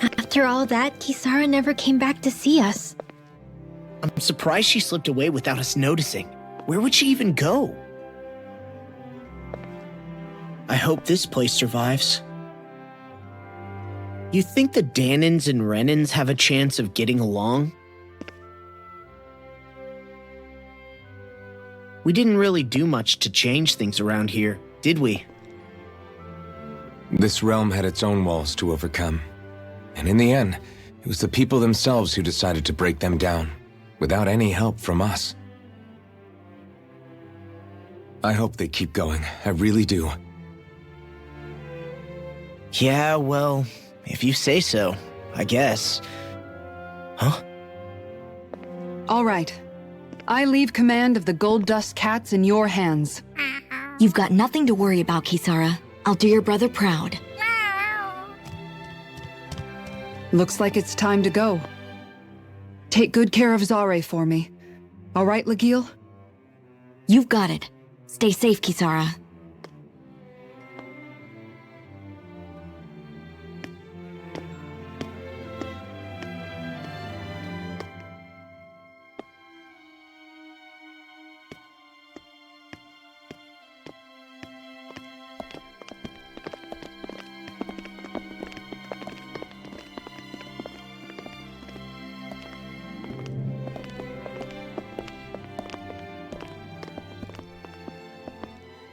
After all that, Kisara never came back to see us. I'm surprised she slipped away without us noticing. Where would she even go? I hope this place survives. You think the Danins and Renins have a chance of getting along? We didn't really do much to change things around here, did we? This realm had its own walls to overcome. And in the end, it was the people themselves who decided to break them down, without any help from us. I hope they keep going, I really do. Yeah, well, if you say so, I guess. Huh? All right. I leave command of the Gold Dust Cats in your hands. You've got nothing to worry about, Kisara. I'll do your brother proud. Looks like it's time to go. Take good care of Zare for me. All right, Lagiel? You've got it. Stay safe, Kisara.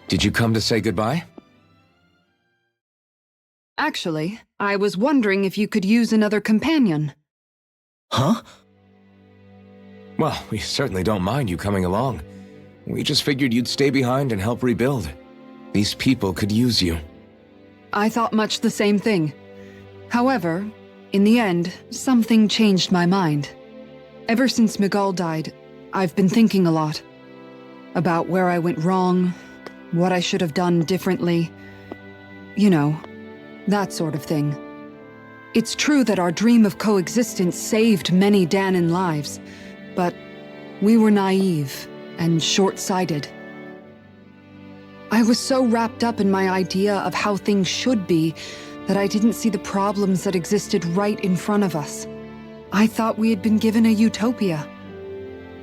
Did you come to say goodbye? Actually, I was wondering if you could use another companion. Huh? Well, we certainly don't mind you coming along. We just figured you'd stay behind and help rebuild. These people could use you. I thought much the same thing. However, in the end, something changed my mind. Ever since Miguel died, I've been thinking a lot. About where I went wrong, what I should have done differently. You know, that sort of thing. It's true that our dream of coexistence saved many Danin lives, but we were naive and short-sighted. I was so wrapped up in my idea of how things should be that I didn't see the problems that existed right in front of us. I thought we had been given a utopia.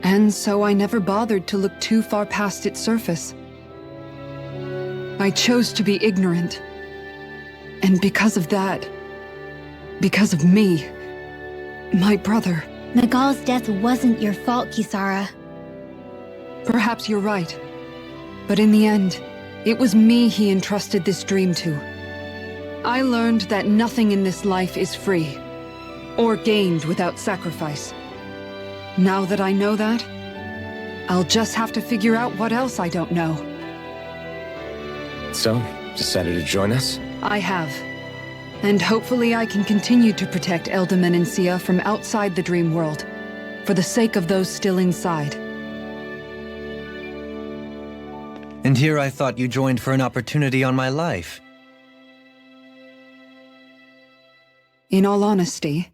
And so I never bothered to look too far past its surface. I chose to be ignorant. And because of that, because of me, my brother... Miguel's death wasn't your fault, Kisara. Perhaps you're right. But in the end, it was me he entrusted this dream to. I learned that nothing in this life is free, or gained without sacrifice. Now that I know that, I'll just have to figure out what else I don't know. So, decided to join us? I have. And hopefully I can continue to protect Elda Menencia from outside the dream world, for the sake of those still inside. And here I thought you joined for an opportunity on my life. In all honesty,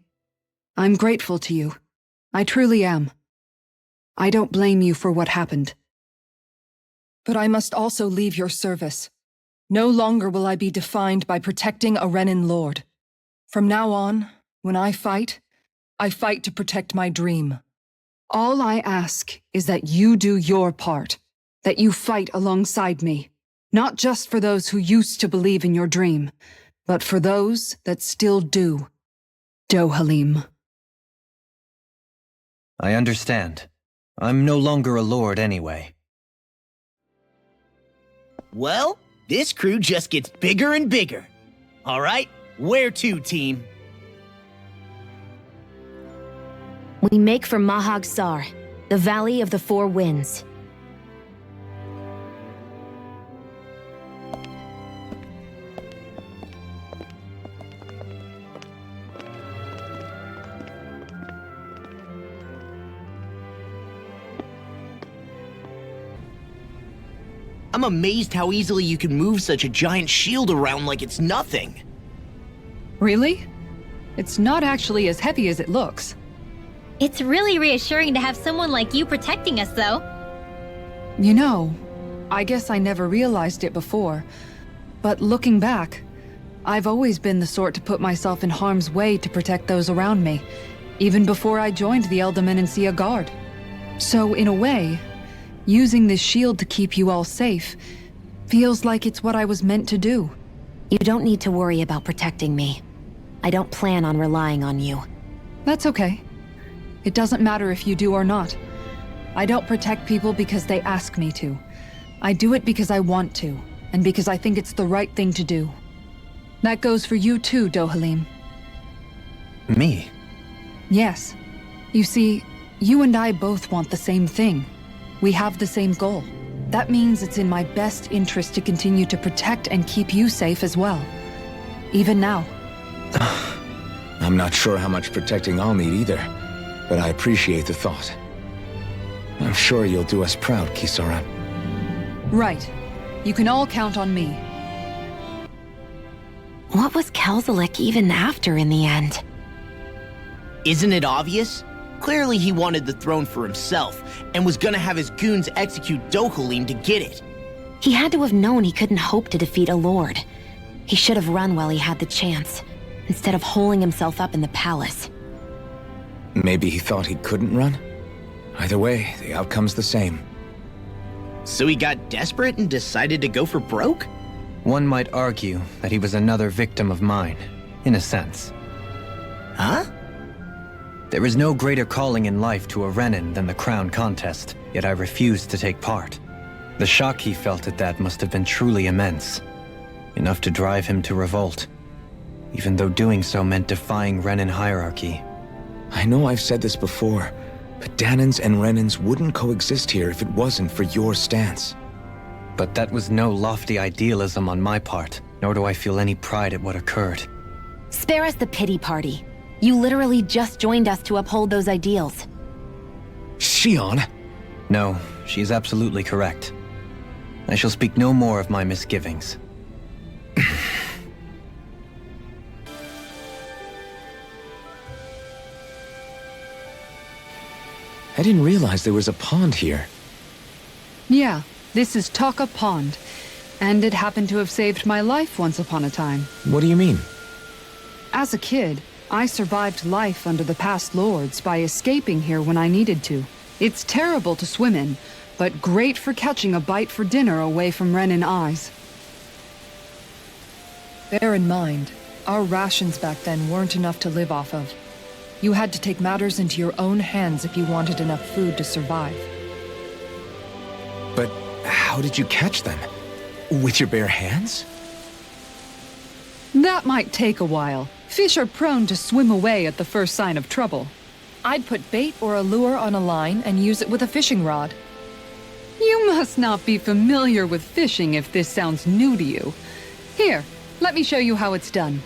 I'm grateful to you. I truly am. I don't blame you for what happened. But I must also leave your service. No longer will I be defined by protecting a Renin lord. From now on, when I fight to protect my dream. All I ask is that you do your part, that you fight alongside me, not just for those who used to believe in your dream, but for those that still do. Dohalim. I understand. I'm no longer a lord anyway. Well, this crew just gets bigger and bigger. All right, where to, team? We make for Mahag Sar, the Valley of the Four Winds. I'm amazed how easily you can move such a giant shield around like it's nothing. Really? It's not actually as heavy as it looks. It's really reassuring to have someone like you protecting us, though. You know, I guess I never realized it before, but looking back, I've always been the sort to put myself in harm's way to protect those around me, even before I joined the Elder Menancia Guard. So in a way, using this shield to keep you all safe feels like it's what I was meant to do. You don't need to worry about protecting me. I don't plan on relying on you. That's okay. It doesn't matter if you do or not. I don't protect people because they ask me to. I do it because I want to, and because I think it's the right thing to do. That goes for you too, Dohalim. Me? Yes. You see, you and I both want the same thing. We have the same goal. That means it's in my best interest to continue to protect and keep you safe as well. Even now. I'm not sure how much protecting I'll need either, but I appreciate the thought. I'm sure you'll do us proud, Kisara. Right. You can all count on me. What was Kelzalik even after in the end? Isn't it obvious? Clearly he wanted the throne for himself, and was gonna have his goons execute Dohalim to get it. He had to have known he couldn't hope to defeat a lord. He should have run while he had the chance, instead of holding himself up in the palace. Maybe he thought he couldn't run? Either way, the outcome's the same. So he got desperate and decided to go for broke? One might argue that he was another victim of mine, in a sense. Huh? There is no greater calling in life to a Renin than the crown contest, yet I refused to take part. The shock he felt at that must have been truly immense. Enough to drive him to revolt, even though doing so meant defying Renin hierarchy. I know I've said this before, but Dahnans and Renins wouldn't coexist here if it wasn't for your stance. But that was no lofty idealism on my part, nor do I feel any pride at what occurred. Spare us the pity party. You literally just joined us to uphold those ideals. Shion! No, she is absolutely correct. I shall speak no more of my misgivings. I didn't realize there was a pond here. Yeah, this is Taka Pond. And it happened to have saved my life once upon a time. What do you mean? As a kid, I survived life under the past lords by escaping here when I needed to. It's terrible to swim in, but great for catching a bite for dinner away from Renin eyes. Bear in mind, our rations back then weren't enough to live off of. You had to take matters into your own hands if you wanted enough food to survive. But how did you catch them? With your bare hands? That might take a while. Fish are prone to swim away at the first sign of trouble. I'd put bait or a lure on a line and use it with a fishing rod. You must not be familiar with fishing if this sounds new to you. Here, let me show you how it's done.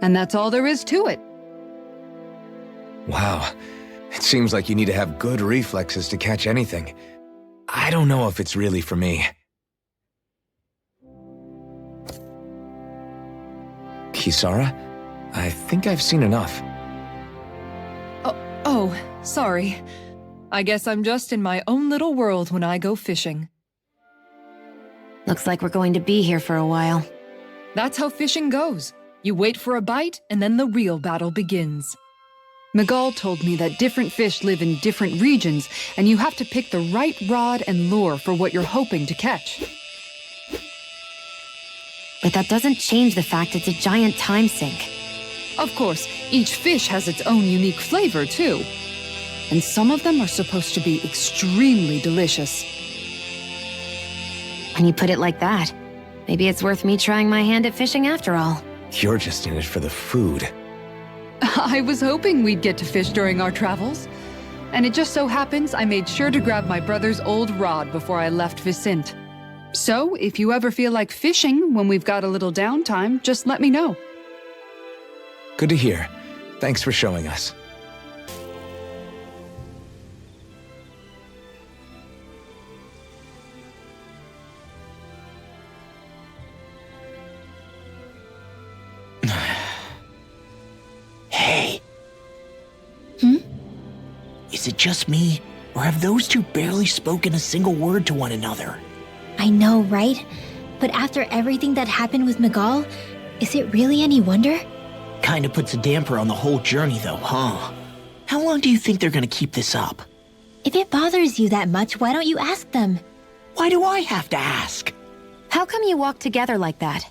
And that's all there is to it. Wow. It seems like you need to have good reflexes to catch anything. I don't know if it's really for me. Kisara? I think I've seen enough. Oh, sorry. I guess I'm just in my own little world when I go fishing. Looks like we're going to be here for a while. That's how fishing goes. You wait for a bite, and then the real battle begins. Miguel told me that different fish live in different regions, and you have to pick the right rod and lure for what you're hoping to catch. But that doesn't change the fact it's a giant time sink. Of course, each fish has its own unique flavor, too. And some of them are supposed to be extremely delicious. When you put it like that, maybe it's worth me trying my hand at fishing after all. You're just in it for the food. I was hoping we'd get to fish during our travels. And it just so happens I made sure to grab my brother's old rod before I left Vicente. So, if you ever feel like fishing when we've got a little downtime, just let me know. Good to hear. Thanks for showing us. Hey. Is it just me, or have those two barely spoken a single word to one another? I know, right? But after everything that happened with Miguel, is it really any wonder? Kinda puts a damper on the whole journey though, huh? How long do you think they're gonna keep this up? If it bothers you that much, why don't you ask them? Why do I have to ask? How come you walk together like that?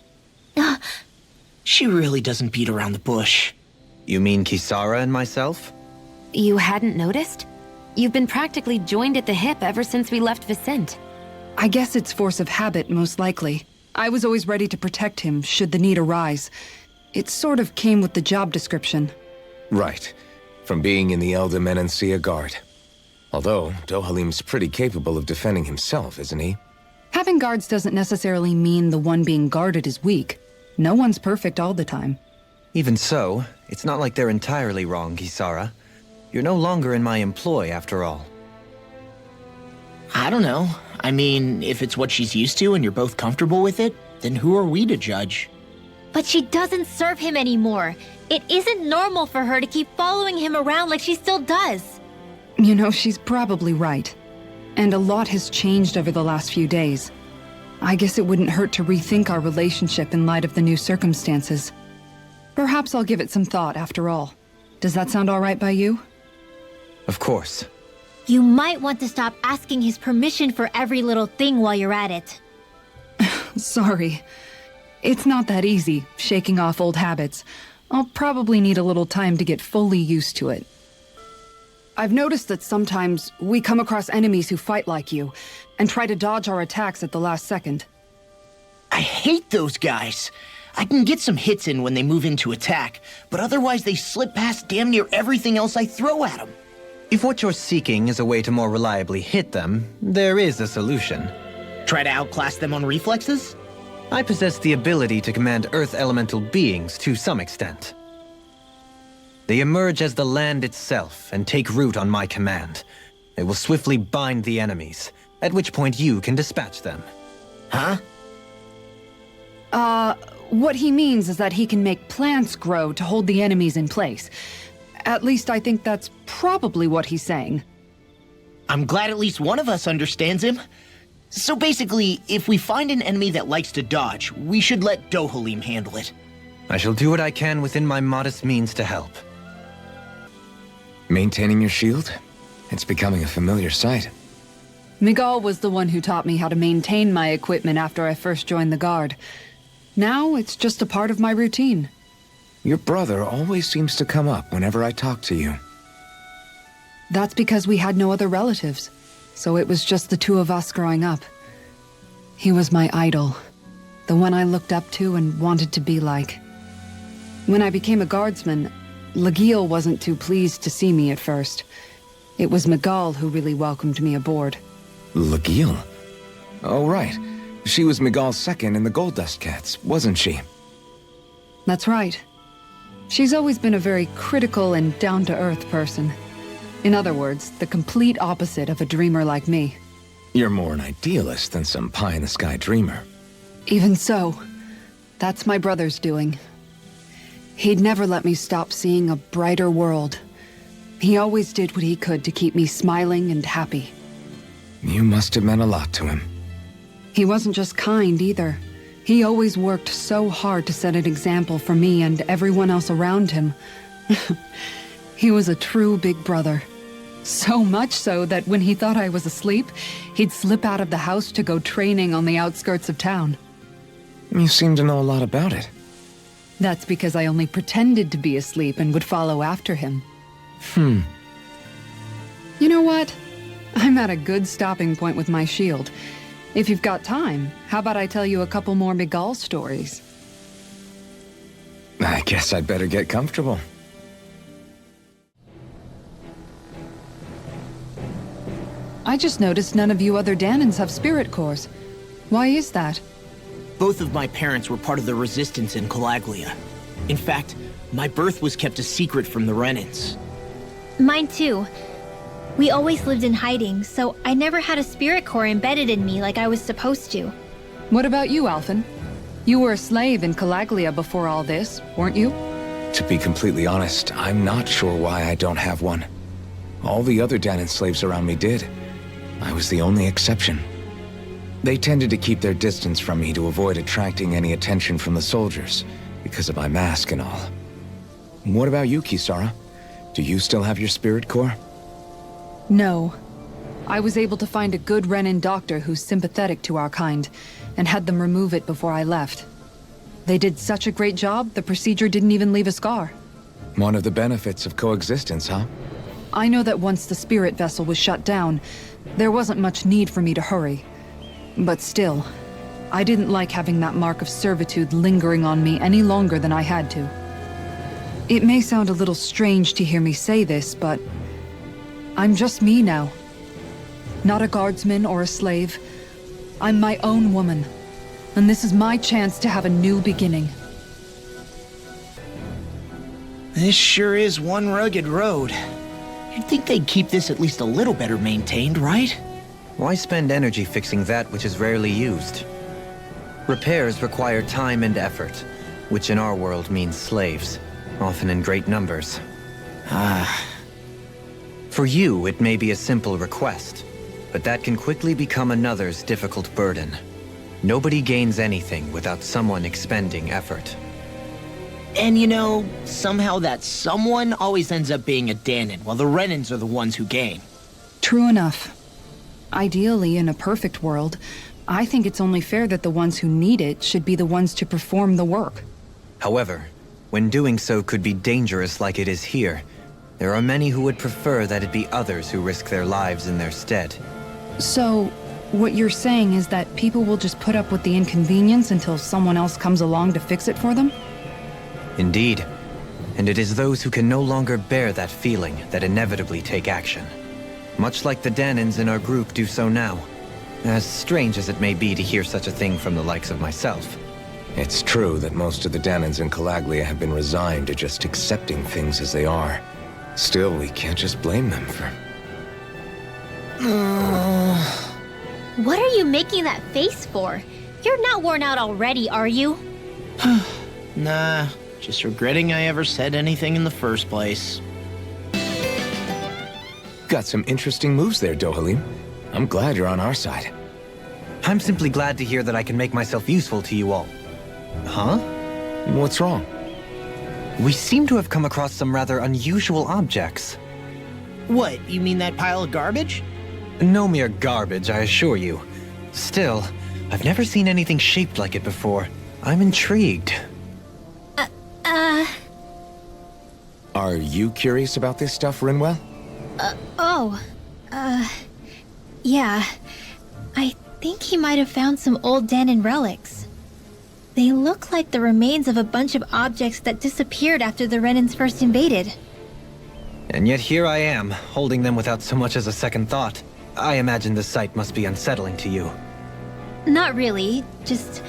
She really doesn't beat around the bush. You mean Kisara and myself? You hadn't noticed? You've been practically joined at the hip ever since we left Vicente. I guess it's force of habit, most likely. I was always ready to protect him, should the need arise. It sort of came with the job description. Right. From being in the Elder Menancia Guard. Although, Dohalim's pretty capable of defending himself, isn't he? Having guards doesn't necessarily mean the one being guarded is weak. No one's perfect all the time. Even so, it's not like they're entirely wrong, Kisara. You're no longer in my employ, after all. I don't know. I mean, if it's what she's used to and you're both comfortable with it, then who are we to judge? But she doesn't serve him anymore. It isn't normal for her to keep following him around like she still does. You know, she's probably right. And a lot has changed over the last few days. I guess it wouldn't hurt to rethink our relationship in light of the new circumstances. Perhaps I'll give it some thought after all. Does that sound all right by you? Of course. You might want to stop asking his permission for every little thing while you're at it. Sorry. It's not that easy, shaking off old habits. I'll probably need a little time to get fully used to it. I've noticed that sometimes we come across enemies who fight like you, and try to dodge our attacks at the last second. I hate those guys. I can get some hits in when they move into attack, but otherwise they slip past damn near everything else I throw at them. If what you're seeking is a way to more reliably hit them, there is a solution. Try to outclass them on reflexes? I possess the ability to command Earth elemental beings to some extent. They emerge as the land itself and take root on my command. They will swiftly bind the enemies, at which point you can dispatch them. Huh? What he means is that he can make plants grow to hold the enemies in place. At least I think that's probably what he's saying. I'm glad at least one of us understands him. So basically, if we find an enemy that likes to dodge, we should let Dohalim handle it. I shall do what I can within my modest means to help. Maintaining your shield? It's becoming a familiar sight. Miguel was the one who taught me how to maintain my equipment after I first joined the Guard. Now it's just a part of my routine. Your brother always seems to come up whenever I talk to you. That's because we had no other relatives, so it was just the two of us growing up. He was my idol, the one I looked up to and wanted to be like. When I became a guardsman, Lagiel wasn't too pleased to see me at first. It was Miguel who really welcomed me aboard. Lagiel? Oh, right. She was Miguel's second in the Gold Dust Cats, wasn't she? That's right. She's always been a very critical and down-to-earth person. In other words, the complete opposite of a dreamer like me. You're more an idealist than some pie-in-the-sky dreamer. Even so, that's my brother's doing. He'd never let me stop seeing a brighter world. He always did what he could to keep me smiling and happy. You must have meant a lot to him. He wasn't just kind, either. He always worked so hard to set an example for me and everyone else around him. He was a true big brother. So much so that when he thought I was asleep, he'd slip out of the house to go training on the outskirts of town. You seem to know a lot about it. That's because I only pretended to be asleep and would follow after him. You know what? I'm at a good stopping point with my shield. If you've got time, how about I tell you a couple more Miguel stories? I guess I'd better get comfortable. I just noticed none of you other Danans have spirit cores. Why is that? Both of my parents were part of the resistance in Calaglia. In fact, my birth was kept a secret from the Renans. Mine too. We always lived in hiding, so I never had a spirit core embedded in me like I was supposed to. What about you, Alphen? You were a slave in Calaglia before all this, weren't you? To be completely honest, I'm not sure why I don't have one. All the other Danon slaves around me did. I was the only exception. They tended to keep their distance from me to avoid attracting any attention from the soldiers, because of my mask and all. What about you, Kisara? Do you still have your spirit core? No. I was able to find a good Renin doctor who's sympathetic to our kind, and had them remove it before I left. They did such a great job, the procedure didn't even leave a scar. One of the benefits of coexistence, huh? I know that once the spirit vessel was shut down, there wasn't much need for me to hurry. But still, I didn't like having that mark of servitude lingering on me any longer than I had to. It may sound a little strange to hear me say this, but I'm just me now. Not a guardsman or a slave. I'm my own woman. And this is my chance to have a new beginning. This sure is one rugged road. You'd think they'd keep this at least a little better maintained, right? Why spend energy fixing that which is rarely used? Repairs require time and effort, which in our world means slaves, often in great numbers. For you, it may be a simple request, but that can quickly become another's difficult burden. Nobody gains anything without someone expending effort. And you know, somehow that someone always ends up being a Danon, while the Renins are the ones who gain. True enough. Ideally, in a perfect world, I think it's only fair that the ones who need it should be the ones to perform the work. However, when doing so could be dangerous like it is here, there are many who would prefer that it be others who risk their lives in their stead. So, what you're saying is that people will just put up with the inconvenience until someone else comes along to fix it for them? Indeed. And it is those who can no longer bear that feeling that inevitably take action. Much like the Danons in our group do so now. As strange as it may be to hear such a thing from the likes of myself. It's true that most of the Danons in Calaglia have been resigned to just accepting things as they are. Still, we can't just blame them for... What are you making that face for? You're not worn out already, are you? Nah, just regretting I ever said anything in the first place. Got some interesting moves there, Dohalim. I'm glad you're on our side. I'm simply glad to hear that I can make myself useful to you all. Huh? What's wrong? We seem to have come across some rather unusual objects. What, you mean that pile of garbage? No mere garbage, I assure you. Still, I've never seen anything shaped like it before. I'm intrigued. Are you curious about this stuff, Rinwell? Yeah. I think he might have found some old Danon relics. They look like the remains of a bunch of objects that disappeared after the Renins first invaded. And yet here I am, holding them without so much as a second thought. I imagine the sight must be unsettling to you. Not really, just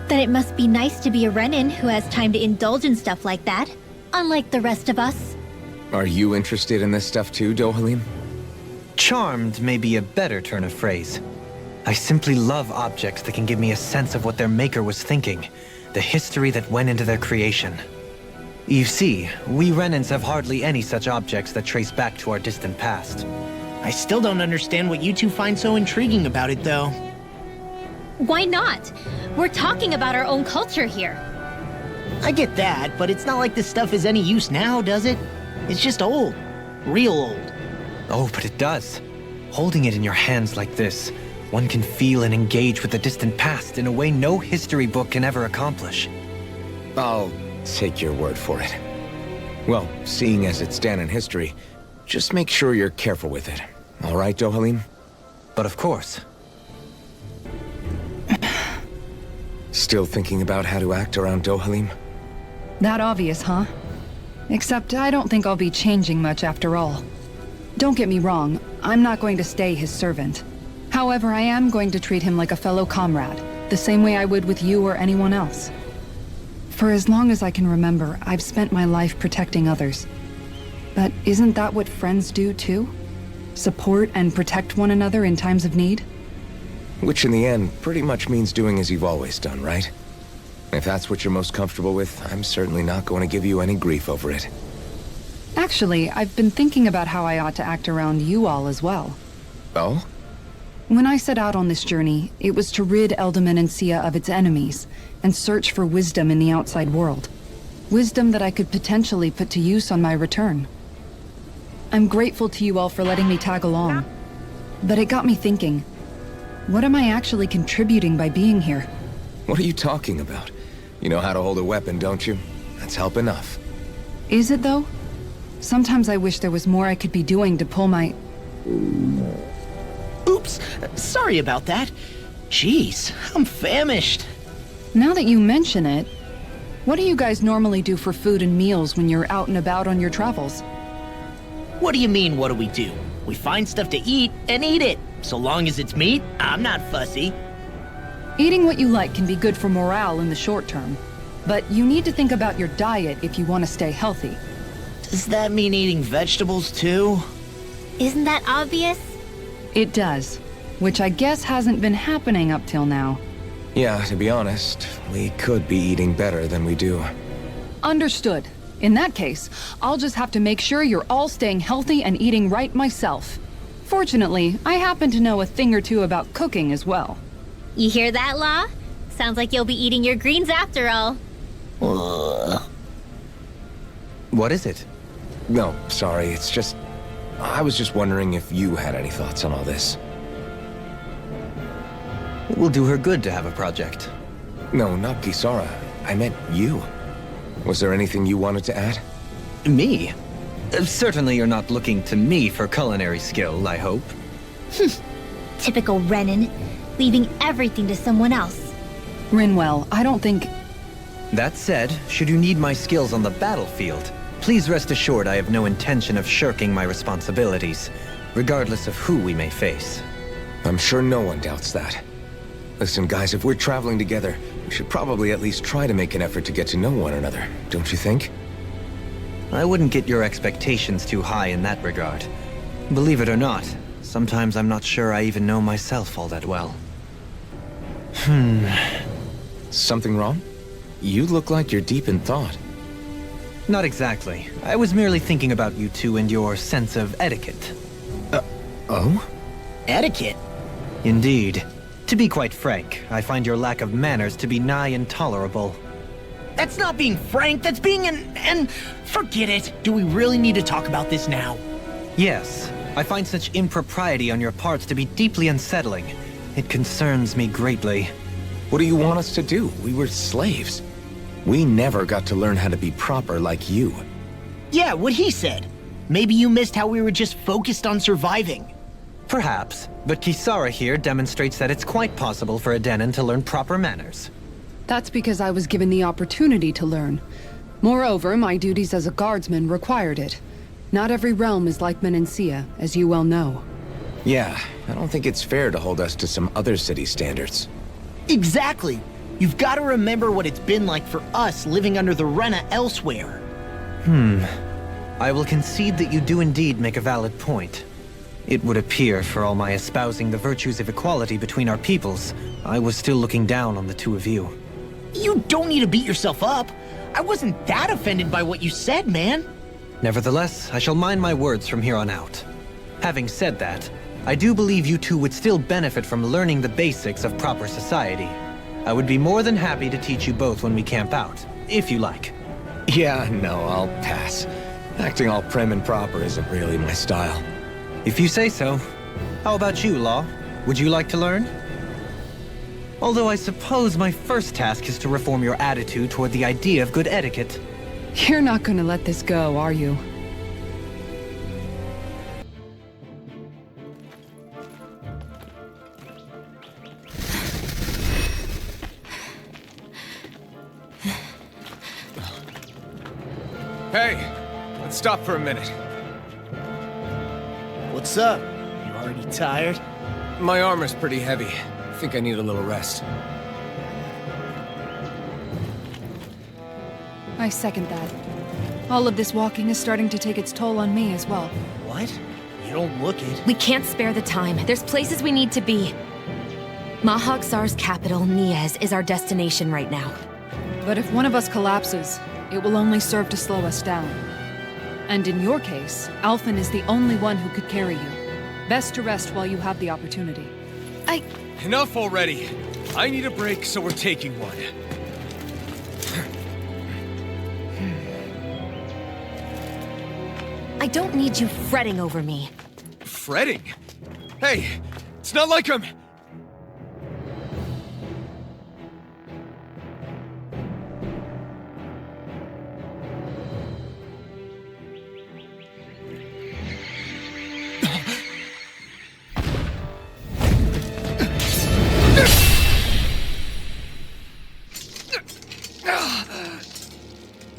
that it must be nice to be a Renin who has time to indulge in stuff like that, unlike the rest of us. Are you interested in this stuff too, Dohalim? Charmed may be a better turn of phrase. I simply love objects that can give me a sense of what their maker was thinking, the history that went into their creation. You see, we Renins have hardly any such objects that trace back to our distant past. I still don't understand what you two find so intriguing about it, though. Why not? We're talking about our own culture here. I get that, but it's not like this stuff is any use now, does it? It's just old. Real old. Oh, but it does. Holding it in your hands like this, one can feel and engage with the distant past in a way no history book can ever accomplish. I'll take your word for it. Well, seeing as it's Danon history, just make sure you're careful with it. All right, Dohalim? But of course. Still thinking about how to act around Dohalim? That obvious, huh? Except I don't think I'll be changing much after all. Don't get me wrong, I'm not going to stay his servant. However, I am going to treat him like a fellow comrade, the same way I would with you or anyone else. For as long as I can remember, I've spent my life protecting others. But isn't that what friends do too? Support and protect one another in times of need? Which in the end pretty much means doing as you've always done, right? If that's what you're most comfortable with, I'm certainly not going to give you any grief over it. Actually, I've been thinking about how I ought to act around you all as well. Oh? When I set out on this journey, it was to rid Elde Menancia of its enemies and search for wisdom in the outside world. Wisdom that I could potentially put to use on my return. I'm grateful to you all for letting me tag along. But it got me thinking, what am I actually contributing by being here? What are you talking about? You know how to hold a weapon, don't you? That's help enough. Is it though? Sometimes I wish there was more I could be doing to pull my... Oops, sorry about that. Jeez, I'm famished. Now that you mention it, what do you guys normally do for food and meals when you're out and about on your travels? What do you mean, what do we do? We find stuff to eat and eat it. So long as it's meat, I'm not fussy. Eating what you like can be good for morale in the short term, but you need to think about your diet if you want to stay healthy. Does that mean eating vegetables too? Isn't that obvious? It does, which I guess hasn't been happening up till now. Yeah, to be honest, we could be eating better than we do. Understood. In that case, I'll just have to make sure you're all staying healthy and eating right myself. Fortunately, I happen to know a thing or two about cooking as well. You hear that, Law? Sounds like you'll be eating your greens after all. What is it? No, sorry, it's just... I was just wondering if you had any thoughts on all this. It will do her good to have a project. No, not Kisara. I meant you. Was there anything you wanted to add? Me? Certainly you're not looking to me for culinary skill, I hope. Typical Renan, leaving everything to someone else. Rinwell, I don't think... That said, should you need my skills on the battlefield, please rest assured I have no intention of shirking my responsibilities, regardless of who we may face. I'm sure no one doubts that. Listen, guys, if we're traveling together, we should probably at least try to make an effort to get to know one another, don't you think? I wouldn't get your expectations too high in that regard. Believe it or not, sometimes I'm not sure I even know myself all that well. Something wrong? You look like you're deep in thought. Not exactly. I was merely thinking about you two and your sense of etiquette. Oh? Etiquette? Indeed. To be quite frank, I find your lack of manners to be nigh intolerable. That's not being frank, that's being and forget it. Do we really need to talk about this now? Yes, I find such impropriety on your parts to be deeply unsettling. It concerns me greatly. What do you want us to do? We were slaves. We never got to learn how to be proper like you. Yeah, what he said. Maybe you missed how we were just focused on surviving. Perhaps, but Kisara here demonstrates that it's quite possible for a Denon to learn proper manners. That's because I was given the opportunity to learn. Moreover, my duties as a guardsman required it. Not every realm is like Menancia, as you well know. Yeah, I don't think it's fair to hold us to some other city standards. Exactly. You've got to remember what it's been like for us living under the Rena elsewhere. I will concede that you do indeed make a valid point. It would appear, for all my espousing the virtues of equality between our peoples, I was still looking down on the two of you. You don't need to beat yourself up. I wasn't that offended by what you said, man. Nevertheless, I shall mind my words from here on out. Having said that, I do believe you two would still benefit from learning the basics of proper society. I would be more than happy to teach you both when we camp out, if you like. Yeah, no, I'll pass. Acting all prim and proper isn't really my style. If you say so. How about you, Law? Would you like to learn? Although I suppose my first task is to reform your attitude toward the idea of good etiquette. You're not gonna let this go, are you? Hey, let's stop for a minute. What's up? You already tired? My armor's pretty heavy. I think I need a little rest. I second that. All of this walking is starting to take its toll on me as well. What? You don't look it. We can't spare the time. There's places we need to be. Mahag-Sar's capital, Niez, is our destination right now. But if one of us collapses, it will only serve to slow us down. And in your case, Alphen is the only one who could carry you. Best to rest while you have the opportunity. Enough already. I need a break, so we're taking one. I don't need you fretting over me. Fretting? Hey, it's not like I'm...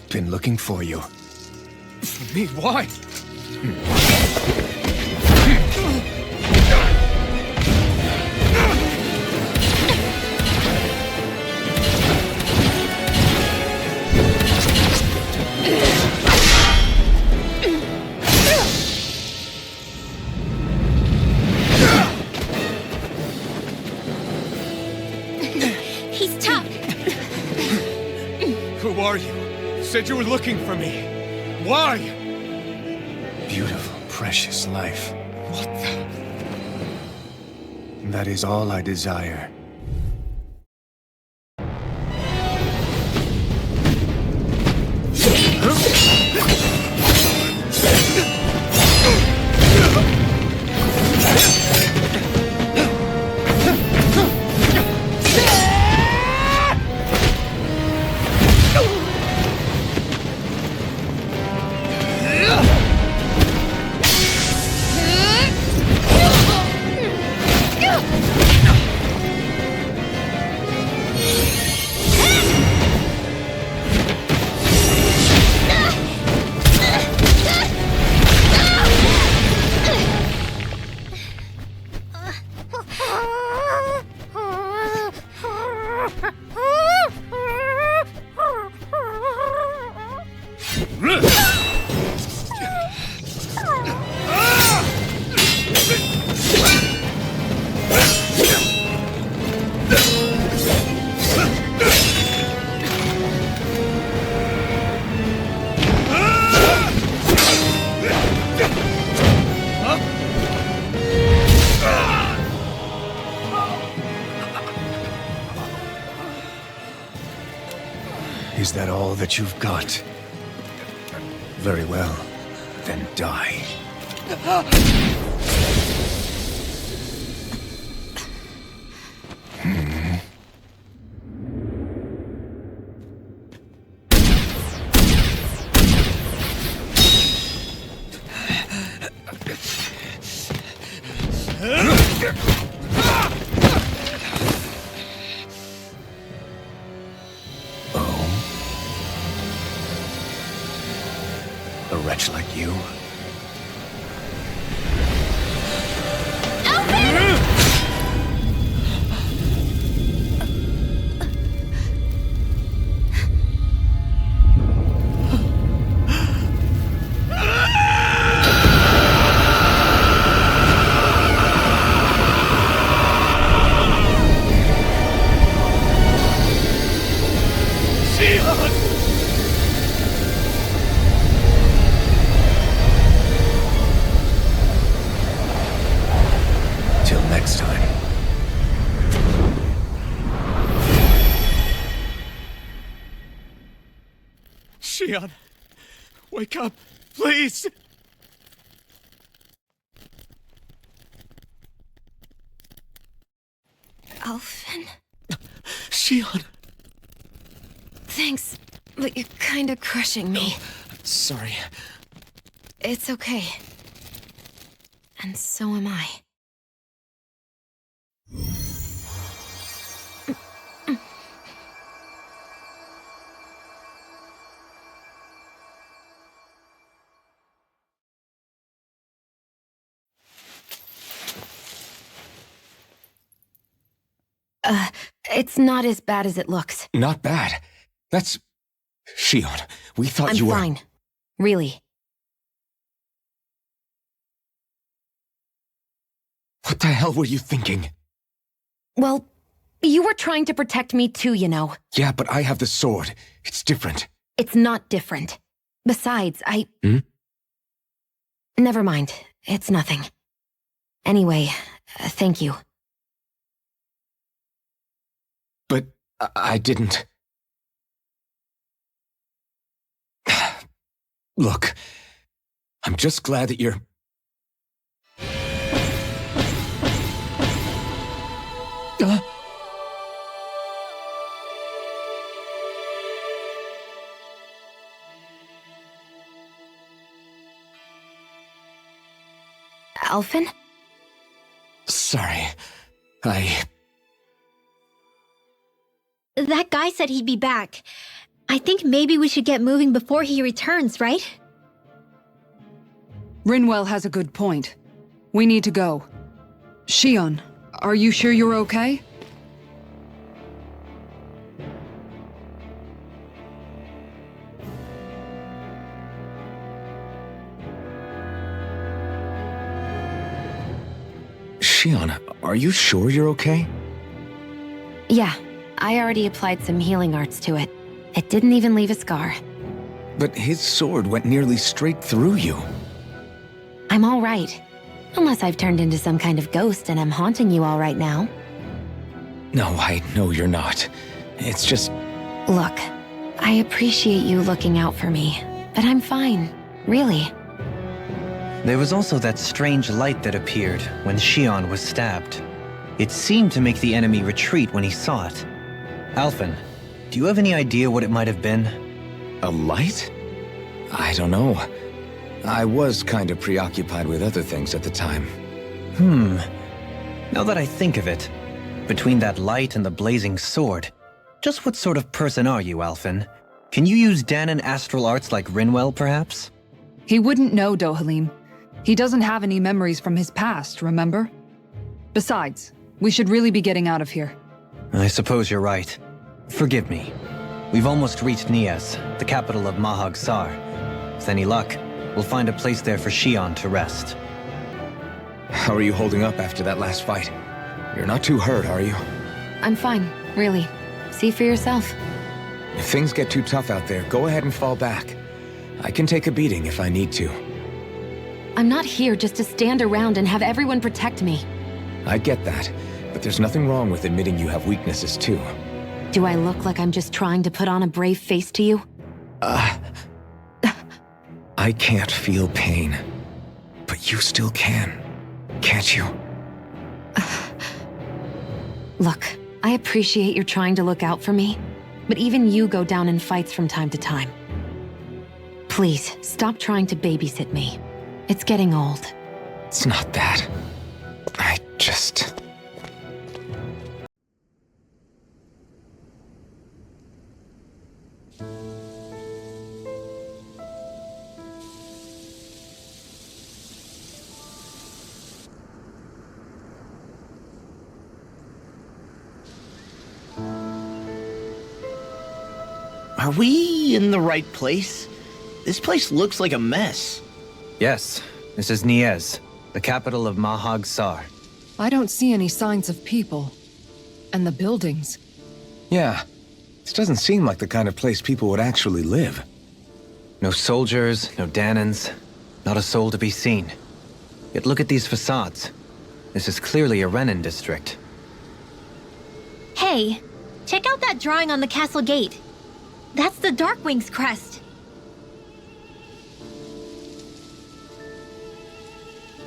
Been looking for you. For me, why? He's tough. Who are you? You said you were looking for me. Why? Beautiful, precious life. What the... That is all I desire. Is that all that you've got? Very well. Then die. A wretch like you? Till next time. Shion, wake up, please! Alphen? Shion! Thanks, but you're kinda crushing me. Sorry. It's okay. And so am I. It's not as bad as it looks. Not bad. That's... Shion, we thought I'm you were... fine. Really. What the hell were you thinking? Well, you were trying to protect me too, you know. Yeah, but I have the sword. It's different. It's not different. Besides, Never mind. It's nothing. Anyway, thank you. But I didn't... Look, I'm just glad that you're... Alphen? Sorry. That guy said he'd be back. I think maybe we should get moving before he returns, right? Rinwell has a good point. We need to go. Shion, are you sure you're okay? Shion, are you sure you're okay? Yeah, I already applied some healing arts to it. It didn't even leave a scar. But his sword went nearly straight through you. I'm all right. Unless I've turned into some kind of ghost and I'm haunting you all right now. No, I know you're not. It's just... Look, I appreciate you looking out for me, but I'm fine, really. There was also that strange light that appeared when Shion was stabbed. It seemed to make the enemy retreat when he saw it. Alphen, do you have any idea what it might have been? A light? I don't know. I was kind of preoccupied with other things at the time. Now that I think of it, between that light and the blazing sword, just what sort of person are you, Alphen? Can you use Dahnan astral arts like Rinwell, perhaps? He wouldn't know, Dohalim. He doesn't have any memories from his past, remember? Besides, we should really be getting out of here. I suppose you're right. Forgive me. We've almost reached Nias, the capital of Mahag Sar. With any luck, we'll find a place there for Shion to rest. How are you holding up after that last fight? You're not too hurt, are you? I'm fine, really. See for yourself. If things get too tough out there, go ahead and fall back. I can take a beating if I need to. I'm not here just to stand around and have everyone protect me. I get that, but there's nothing wrong with admitting you have weaknesses too. Do I look like I'm just trying to put on a brave face to you? I can't feel pain. But you still can, can't you? Look, I appreciate you're trying to look out for me, but even you go down in fights from time to time. Please, stop trying to babysit me. It's getting old. It's not that. I just... Are we in the right place? This place looks like a mess. Yes, this is Nias, the capital of Mahag Sar. I don't see any signs of people. And the buildings. Yeah, this doesn't seem like the kind of place people would actually live. No soldiers, no Dahnans, not a soul to be seen. Yet look at these facades. This is clearly a Renan district. Hey, check out that drawing on the castle gate. That's the Darkwing's crest.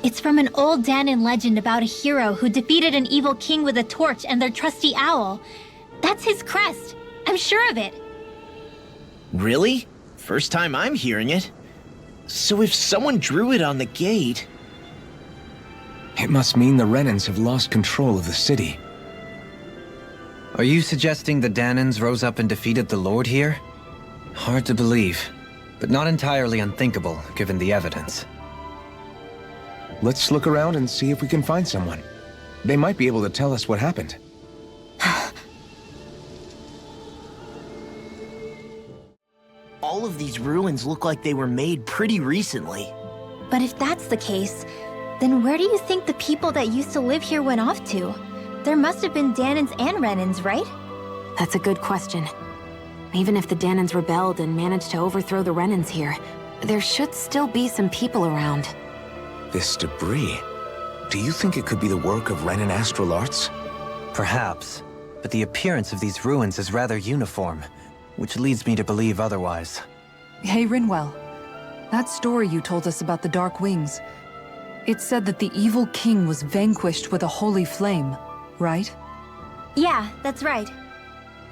It's from an old Dahnan legend about a hero who defeated an evil king with a torch and their trusty owl. That's his crest. I'm sure of it. Really? First time I'm hearing it. So if someone drew it on the gate... It must mean the Renans have lost control of the city. Are you suggesting the Dahnans rose up and defeated the Lord here? Hard to believe, but not entirely unthinkable, given the evidence. Let's look around and see if we can find someone. They might be able to tell us what happened. All of these ruins look like they were made pretty recently. But if that's the case, then where do you think the people that used to live here went off to? There must have been Dahnans and Renans, right? That's a good question. Even if the Dahnans rebelled and managed to overthrow the Renans here, there should still be some people around. This debris... Do you think it could be the work of Renan Astral Arts? Perhaps, but the appearance of these ruins is rather uniform, which leads me to believe otherwise. Hey, Rinwell. That story you told us about the Dark Wings. It said that the evil king was vanquished with a holy flame, right? Yeah, that's right.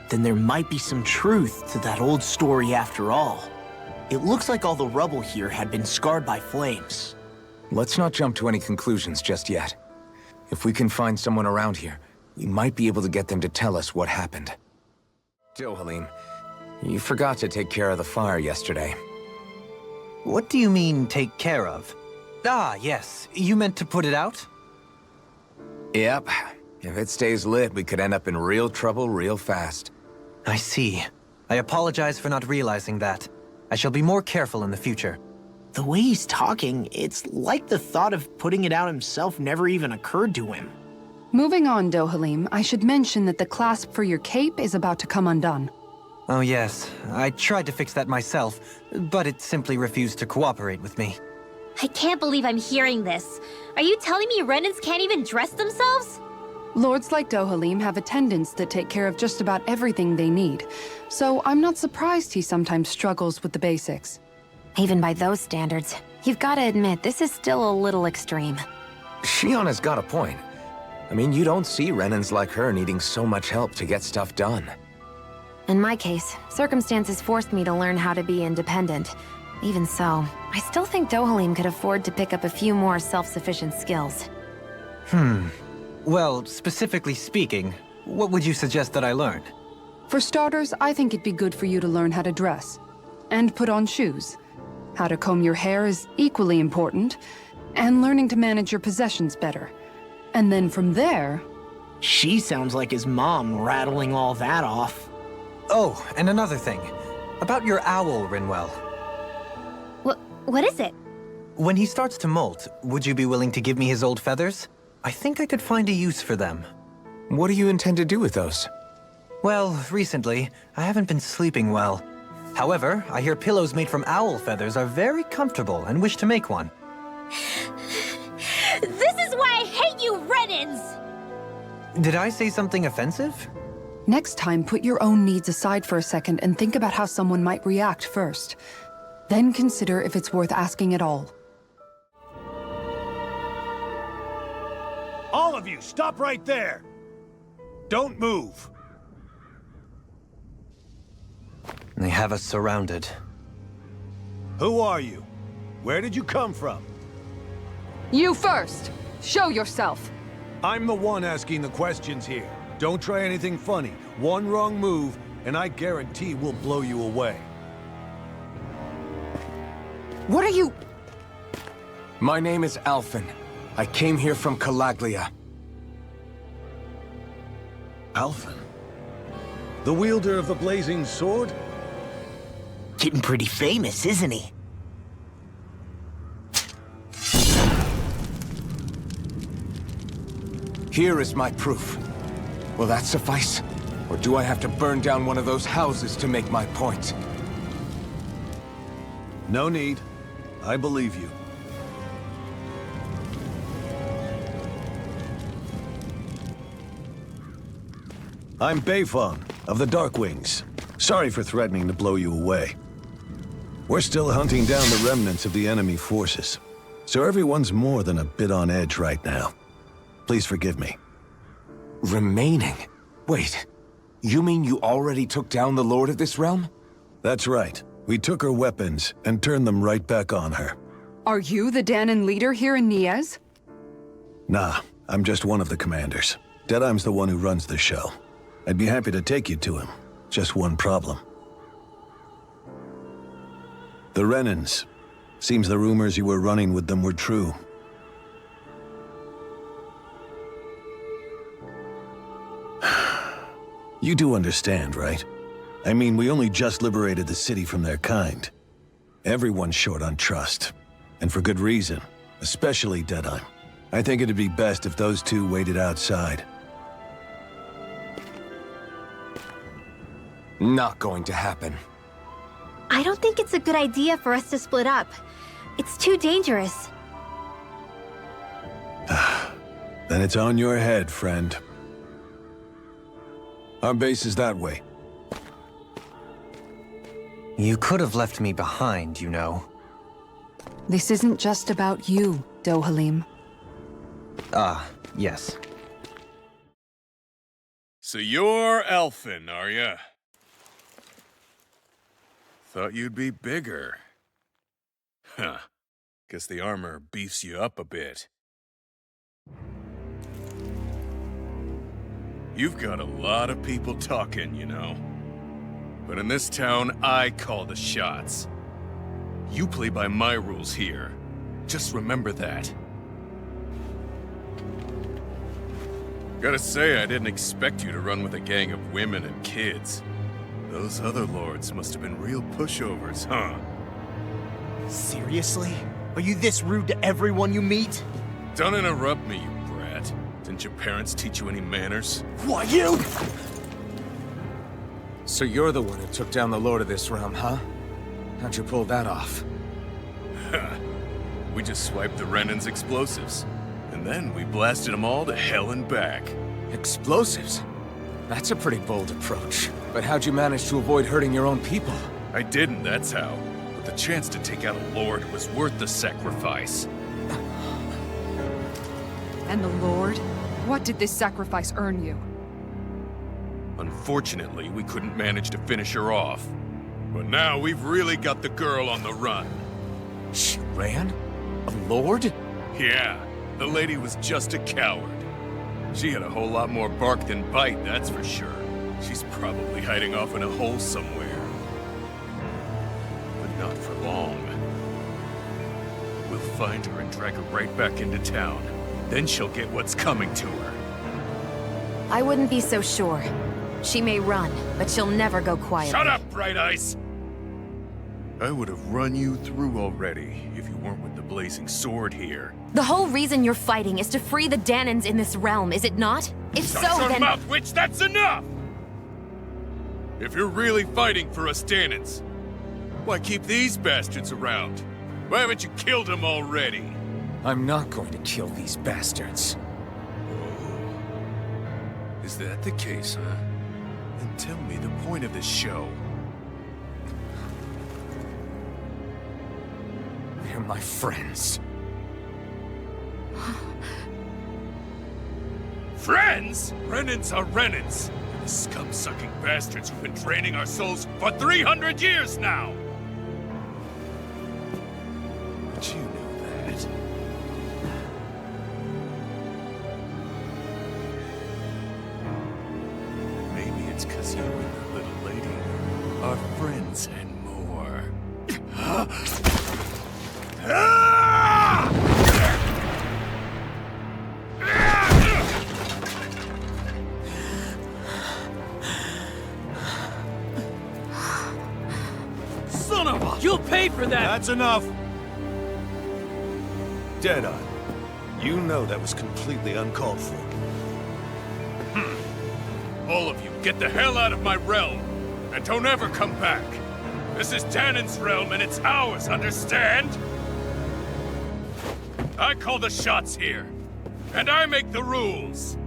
Then there might be some truth to that old story after all. It looks like all the rubble here had been scarred by flames. Let's not jump to any conclusions just yet. If we can find someone around here, we might be able to get them to tell us what happened. Dohalim, you forgot to take care of the fire yesterday. What do you mean, take care of? Ah, yes. You meant to put it out? Yep. If it stays lit, we could end up in real trouble real fast. I see. I apologize for not realizing that. I shall be more careful in the future. The way he's talking, it's like the thought of putting it out himself never even occurred to him. Moving on, Dohalim, I should mention that the clasp for your cape is about to come undone. Oh yes, I tried to fix that myself, but it simply refused to cooperate with me. I can't believe I'm hearing this. Are you telling me Renans can't even dress themselves? Lords like Dohalim have attendants that take care of just about everything they need, so I'm not surprised he sometimes struggles with the basics. Even by those standards, you've got to admit this is still a little extreme. Shionna's got a point. I mean, you don't see Renans like her needing so much help to get stuff done. In my case, circumstances forced me to learn how to be independent. Even so, I still think Dohalim could afford to pick up a few more self-sufficient skills. Well, specifically speaking, what would you suggest that I learn? For starters, I think it'd be good for you to learn how to dress. And put on shoes. How to comb your hair is equally important. And learning to manage your possessions better. And then from there... She sounds like his mom rattling all that off. Oh, and another thing. About your owl, Rinwell. What is it? When he starts to molt, would you be willing to give me his old feathers? I think I could find a use for them. What do you intend to do with those? Well, recently, I haven't been sleeping well. However, I hear pillows made from owl feathers are very comfortable and wish to make one. This is why I hate you, Renans! Did I say something offensive? Next time, put your own needs aside for a second and think about how someone might react first. Then consider if it's worth asking at all. All of you, stop right there! Don't move! They have us surrounded. Who are you? Where did you come from? You first! Show yourself! I'm the one asking the questions here. Don't try anything funny. One wrong move, and I guarantee we'll blow you away. What are you... My name is Alphen. I came here from Calaglia. Alphen? The wielder of the blazing sword? Getting pretty famous, isn't he? Here is my proof. Will that suffice? Or do I have to burn down one of those houses to make my point? No need. I believe you. I'm Beifong, of the Darkwings. Sorry for threatening to blow you away. We're still hunting down the remnants of the enemy forces, so everyone's more than a bit on edge right now. Please forgive me. Remaining? Wait, you mean you already took down the Lord of this realm? That's right. We took her weapons and turned them right back on her. Are you the Dahnan leader here in Niez? Nah, I'm just one of the commanders. Deadheim's the one who runs the show. I'd be happy to take you to him. Just one problem. The Renans. Seems the rumors you were running with them were true. You do understand, right? I mean, we only just liberated the city from their kind. Everyone's short on trust. And for good reason. Especially Deadheim. I think it'd be best if those two waited outside. Not going to happen. I don't think it's a good idea for us to split up. It's too dangerous. Then it's on your head, friend. Our base is that way. You could have left me behind, you know. This isn't just about you, Dohalim. Ah, yes. So you're Elfin, are ya? Thought you'd be bigger. Huh. Guess the armor beefs you up a bit. You've got a lot of people talking, you know. But in this town, I call the shots. You play by my rules here. Just remember that. Gotta say, I didn't expect you to run with a gang of women and kids. Those other lords must have been real pushovers, huh? Seriously? Are you this rude to everyone you meet? Don't interrupt me, you brat. Didn't your parents teach you any manners? Why, you? So you're the one who took down the Lord of this realm, huh? How'd you pull that off? We just swiped the Renan's explosives. And then we blasted them all to hell and back. Explosives? That's a pretty bold approach. But how'd you manage to avoid hurting your own people? I didn't, that's how. But the chance to take out a lord was worth the sacrifice. And the Lord? What did this sacrifice earn you? Unfortunately, we couldn't manage to finish her off. But now we've really got the girl on the run. She ran? A lord? Yeah, the lady was just a coward. She had a whole lot more bark than bite, that's for sure. She's probably hiding off in a hole somewhere. But not for long. We'll find her and drag her right back into town. Then she'll get what's coming to her. I wouldn't be so sure. She may run, but she'll never go quiet. Shut up, Bright Eyes! I would have run you through already if you weren't with the blazing sword here. The whole reason you're fighting is to free the Danans in this realm, is it not? If so, Shut your then... mouth, witch! That's enough! If you're really fighting for us Danans, why keep these bastards around? Why haven't you killed them already? I'm not going to kill these bastards. Oh. Is that the case, huh? Then tell me the point of this show. They're my friends. Friends? Renans are Renans. The scum-sucking bastards who've been draining our souls for 300 years now! But you know that. Maybe it's 'cause you and the little lady are friends and more. Son of a... You'll pay for that! That's enough! Deadeye, you know that was completely uncalled for. All of you, get the hell out of my realm! And don't ever come back! This is Danan's realm and it's ours, understand? I call the shots here. And I make the rules.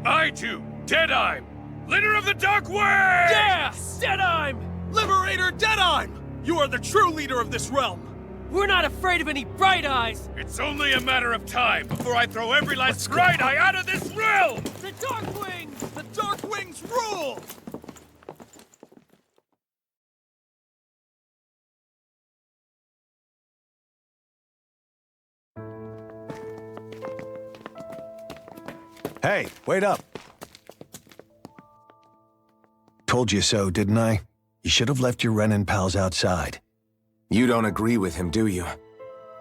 I do, Deadeye, leader of the Dark Wings! Yeah! Deadeye! Liberator Deadeye! You are the true leader of this realm! We're not afraid of any Bright Eyes! It's only a matter of time before I throw every last Bright Eye out of this realm! The Dark Wings! The Dark Wings rule! Hey, wait up! Told you so, didn't I? You should have left your Renan pals outside. You don't agree with him, do you?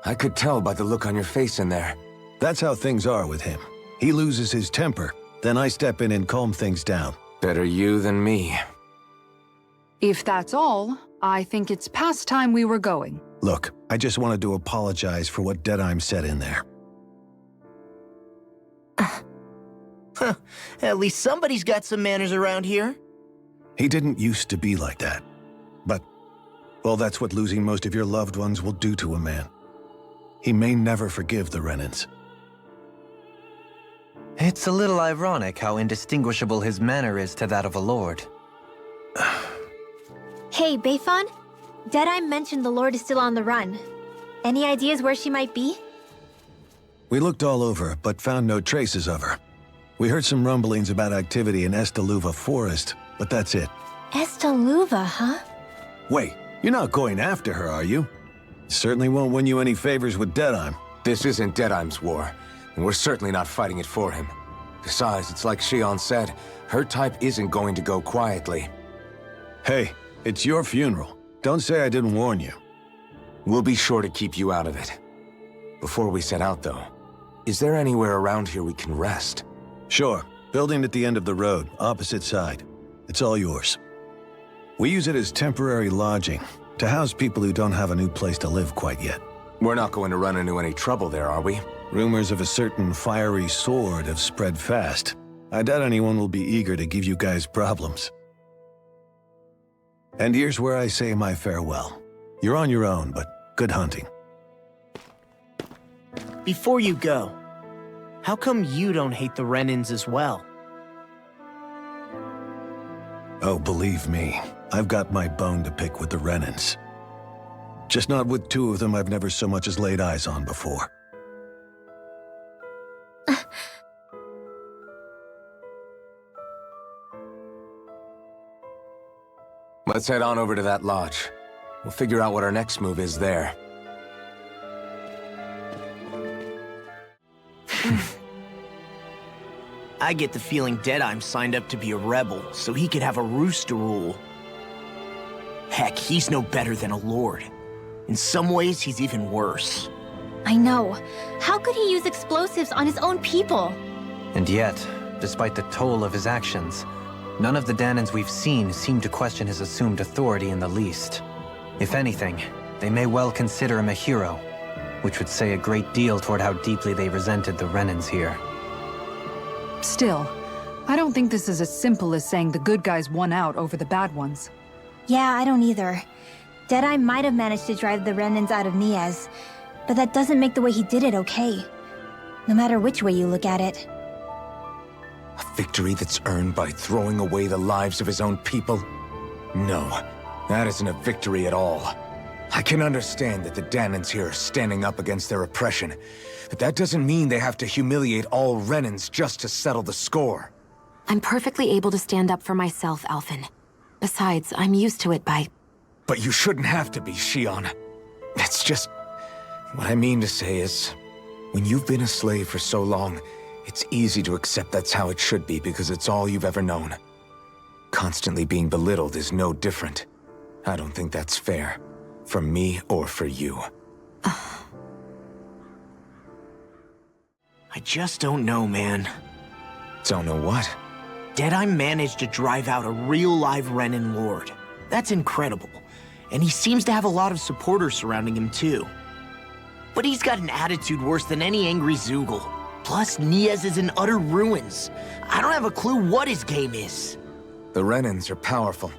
I could tell by the look on your face in there. That's how things are with him. He loses his temper, then I step in and calm things down. Better you than me. If that's all, I think it's past time we were going. Look, I just wanted to apologize for what Deadeye said in there. At least somebody's got some manners around here. He didn't used to be like that. But, well, that's what losing most of your loved ones will do to a man. He may never forgive the Renans. It's a little ironic how indistinguishable his manner is to that of a lord. Hey, Beifan? Deadeye mentioned the Lord is still on the run. Any ideas where she might be? We looked all over, but found no traces of her. We heard some rumblings about activity in Estaluva Forest, but that's it. Estaluva, huh? Wait, you're not going after her, are you? Certainly won't win you any favors with Deadeye. This isn't Deadeye's war, and we're certainly not fighting it for him. Besides, it's like Shion said, her type isn't going to go quietly. Hey, it's your funeral. Don't say I didn't warn you. We'll be sure to keep you out of it. Before we set out, though, is there anywhere around here we can rest? Sure. Building at the end of the road, opposite side. It's all yours. We use it as temporary lodging, to house people who don't have a new place to live quite yet. We're not going to run into any trouble there, are we? Rumors of a certain fiery sword have spread fast. I doubt anyone will be eager to give you guys problems. And here's where I say my farewell. You're on your own, but good hunting. Before you go, how come you don't hate the Renins as well? Oh, believe me, I've got my bone to pick with the Renins. Just not with two of them I've never so much as laid eyes on before. Let's head on over to that lodge. We'll figure out what our next move is there. I get the feeling Deadeye's signed up to be a rebel, so he could have a roost to rule. Heck, he's no better than a lord. In some ways, he's even worse. I know. How could he use explosives on his own people? And yet, despite the toll of his actions, none of the Dahnans we've seen seem to question his assumed authority in the least. If anything, they may well consider him a hero, which would say a great deal toward how deeply they resented the Renins here. Still, I don't think this is as simple as saying the good guys won out over the bad ones. Yeah, I don't either. Deadeye might have managed to drive the Renins out of Niez, but that doesn't make the way he did it okay. No matter which way you look at it. A victory that's earned by throwing away the lives of his own people? No, that isn't a victory at all. I can understand that the Dahnans here are standing up against their oppression, but that doesn't mean they have to humiliate all Renins just to settle the score. I'm perfectly able to stand up for myself, Alphen. Besides, I'm used to it by... But you shouldn't have to be, Shion. That's just... What I mean to say is, when you've been a slave for so long, it's easy to accept that's how it should be because it's all you've ever known. Constantly being belittled is no different. I don't think that's fair. For me or for you. I just don't know, man. Don't know what? Deadeye managed to drive out a real live Renin lord. That's incredible. And he seems to have a lot of supporters surrounding him too. But he's got an attitude worse than any angry Zoogle. Plus, Niez is in utter ruins. I don't have a clue what his game is. The Renins are powerful.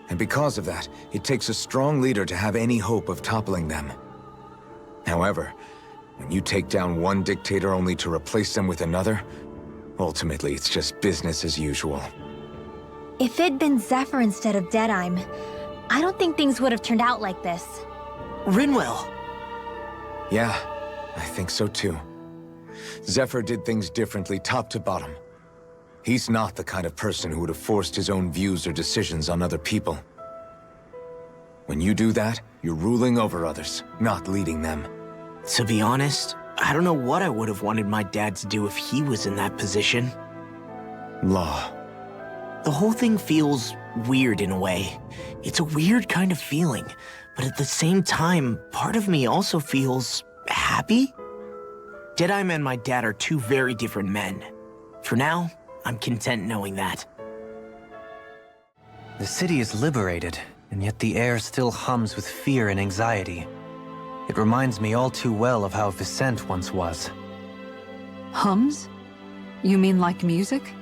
And because of that, it takes a strong leader to have any hope of toppling them. However, when you take down one dictator only to replace them with another, ultimately it's just business as usual. If it'd been Zephyr instead of Deadeye, I don't think things would have turned out like this. Rinwell! Yeah, I think so too. Zephyr did things differently top to bottom. He's not the kind of person who would have forced his own views or decisions on other people. When you do that, you're ruling over others, not leading them. To be honest, I don't know what I would have wanted my dad to do if he was in that position. Law. The whole thing feels weird in a way. It's a weird kind of feeling, but at the same time, part of me also feels happy? Deadeye and my dad are two very different men. For now, I'm content knowing that. The city is liberated, and yet the air still hums with fear and anxiety. It reminds me all too well of how Vicente once was. Hums? You mean like music?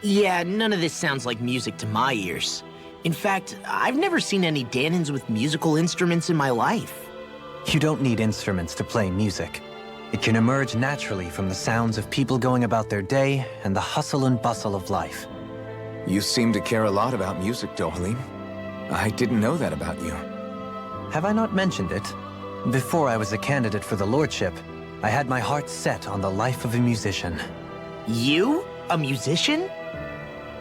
Yeah, none of this sounds like music to my ears. In fact, I've never seen any Dahnans with musical instruments in my life. You don't need instruments to play music. It can emerge naturally from the sounds of people going about their day and the hustle and bustle of life. You seem to care a lot about music, Dohalim. I didn't know that about you. Have I not mentioned it? Before I was a candidate for the lordship, I had my heart set on the life of a musician. You? A musician?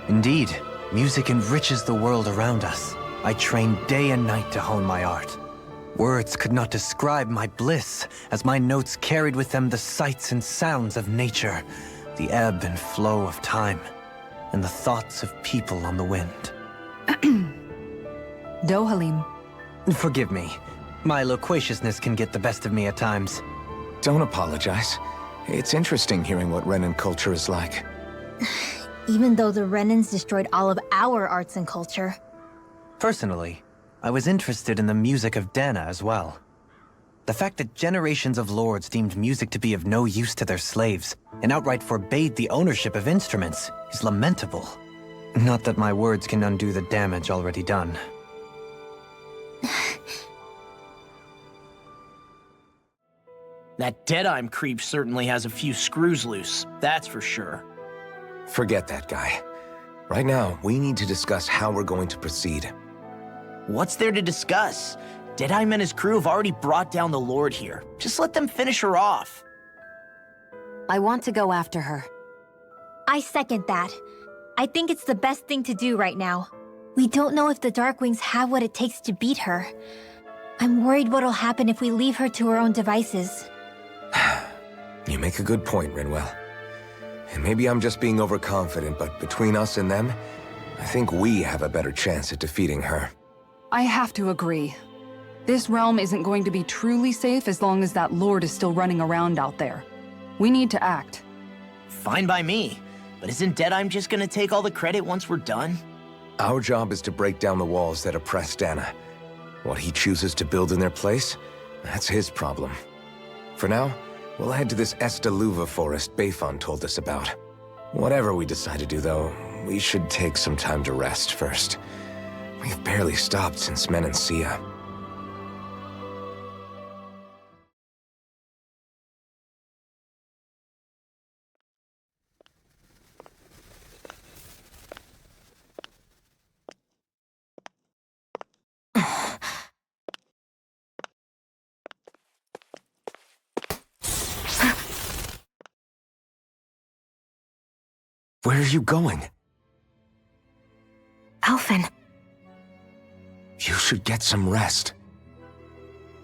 Indeed, music enriches the world around us. I trained day and night to hone my art. Words could not describe my bliss, as my notes carried with them the sights and sounds of nature, the ebb and flow of time, and the thoughts of people on the wind. Dohalim. Forgive me. My loquaciousness can get the best of me at times. Don't apologize. It's interesting hearing what Renan culture is like. Even though the Renans destroyed all of our arts and culture. Personally, I was interested in the music of Dana as well. The fact that generations of lords deemed music to be of no use to their slaves and outright forbade the ownership of instruments is lamentable. Not that my words can undo the damage already done. That Deadeye creep certainly has a few screws loose, that's for sure. Forget that guy. Right now, we need to discuss how we're going to proceed. What's there to discuss? Deadeye and his crew have already brought down the Lord here. Just let them finish her off. I want to go after her. I second that. I think it's the best thing to do right now. We don't know if the Darkwings have what it takes to beat her. I'm worried what'll happen if we leave her to her own devices. You make a good point, Rinwell. And maybe I'm just being overconfident, but between us and them, I think we have a better chance at defeating her. I have to agree. This realm isn't going to be truly safe as long as that Lord is still running around out there. We need to act. Fine by me. But isn't Deadeye just gonna take all the credit once we're done? Our job is to break down the walls that oppress Dana. What he chooses to build in their place, that's his problem. For now, we'll head to this Estaluva forest Bayfon told us about. Whatever we decide to do, though, we should take some time to rest first. We've barely stopped since Menancia. Where are you going? Alphen. You should get some rest.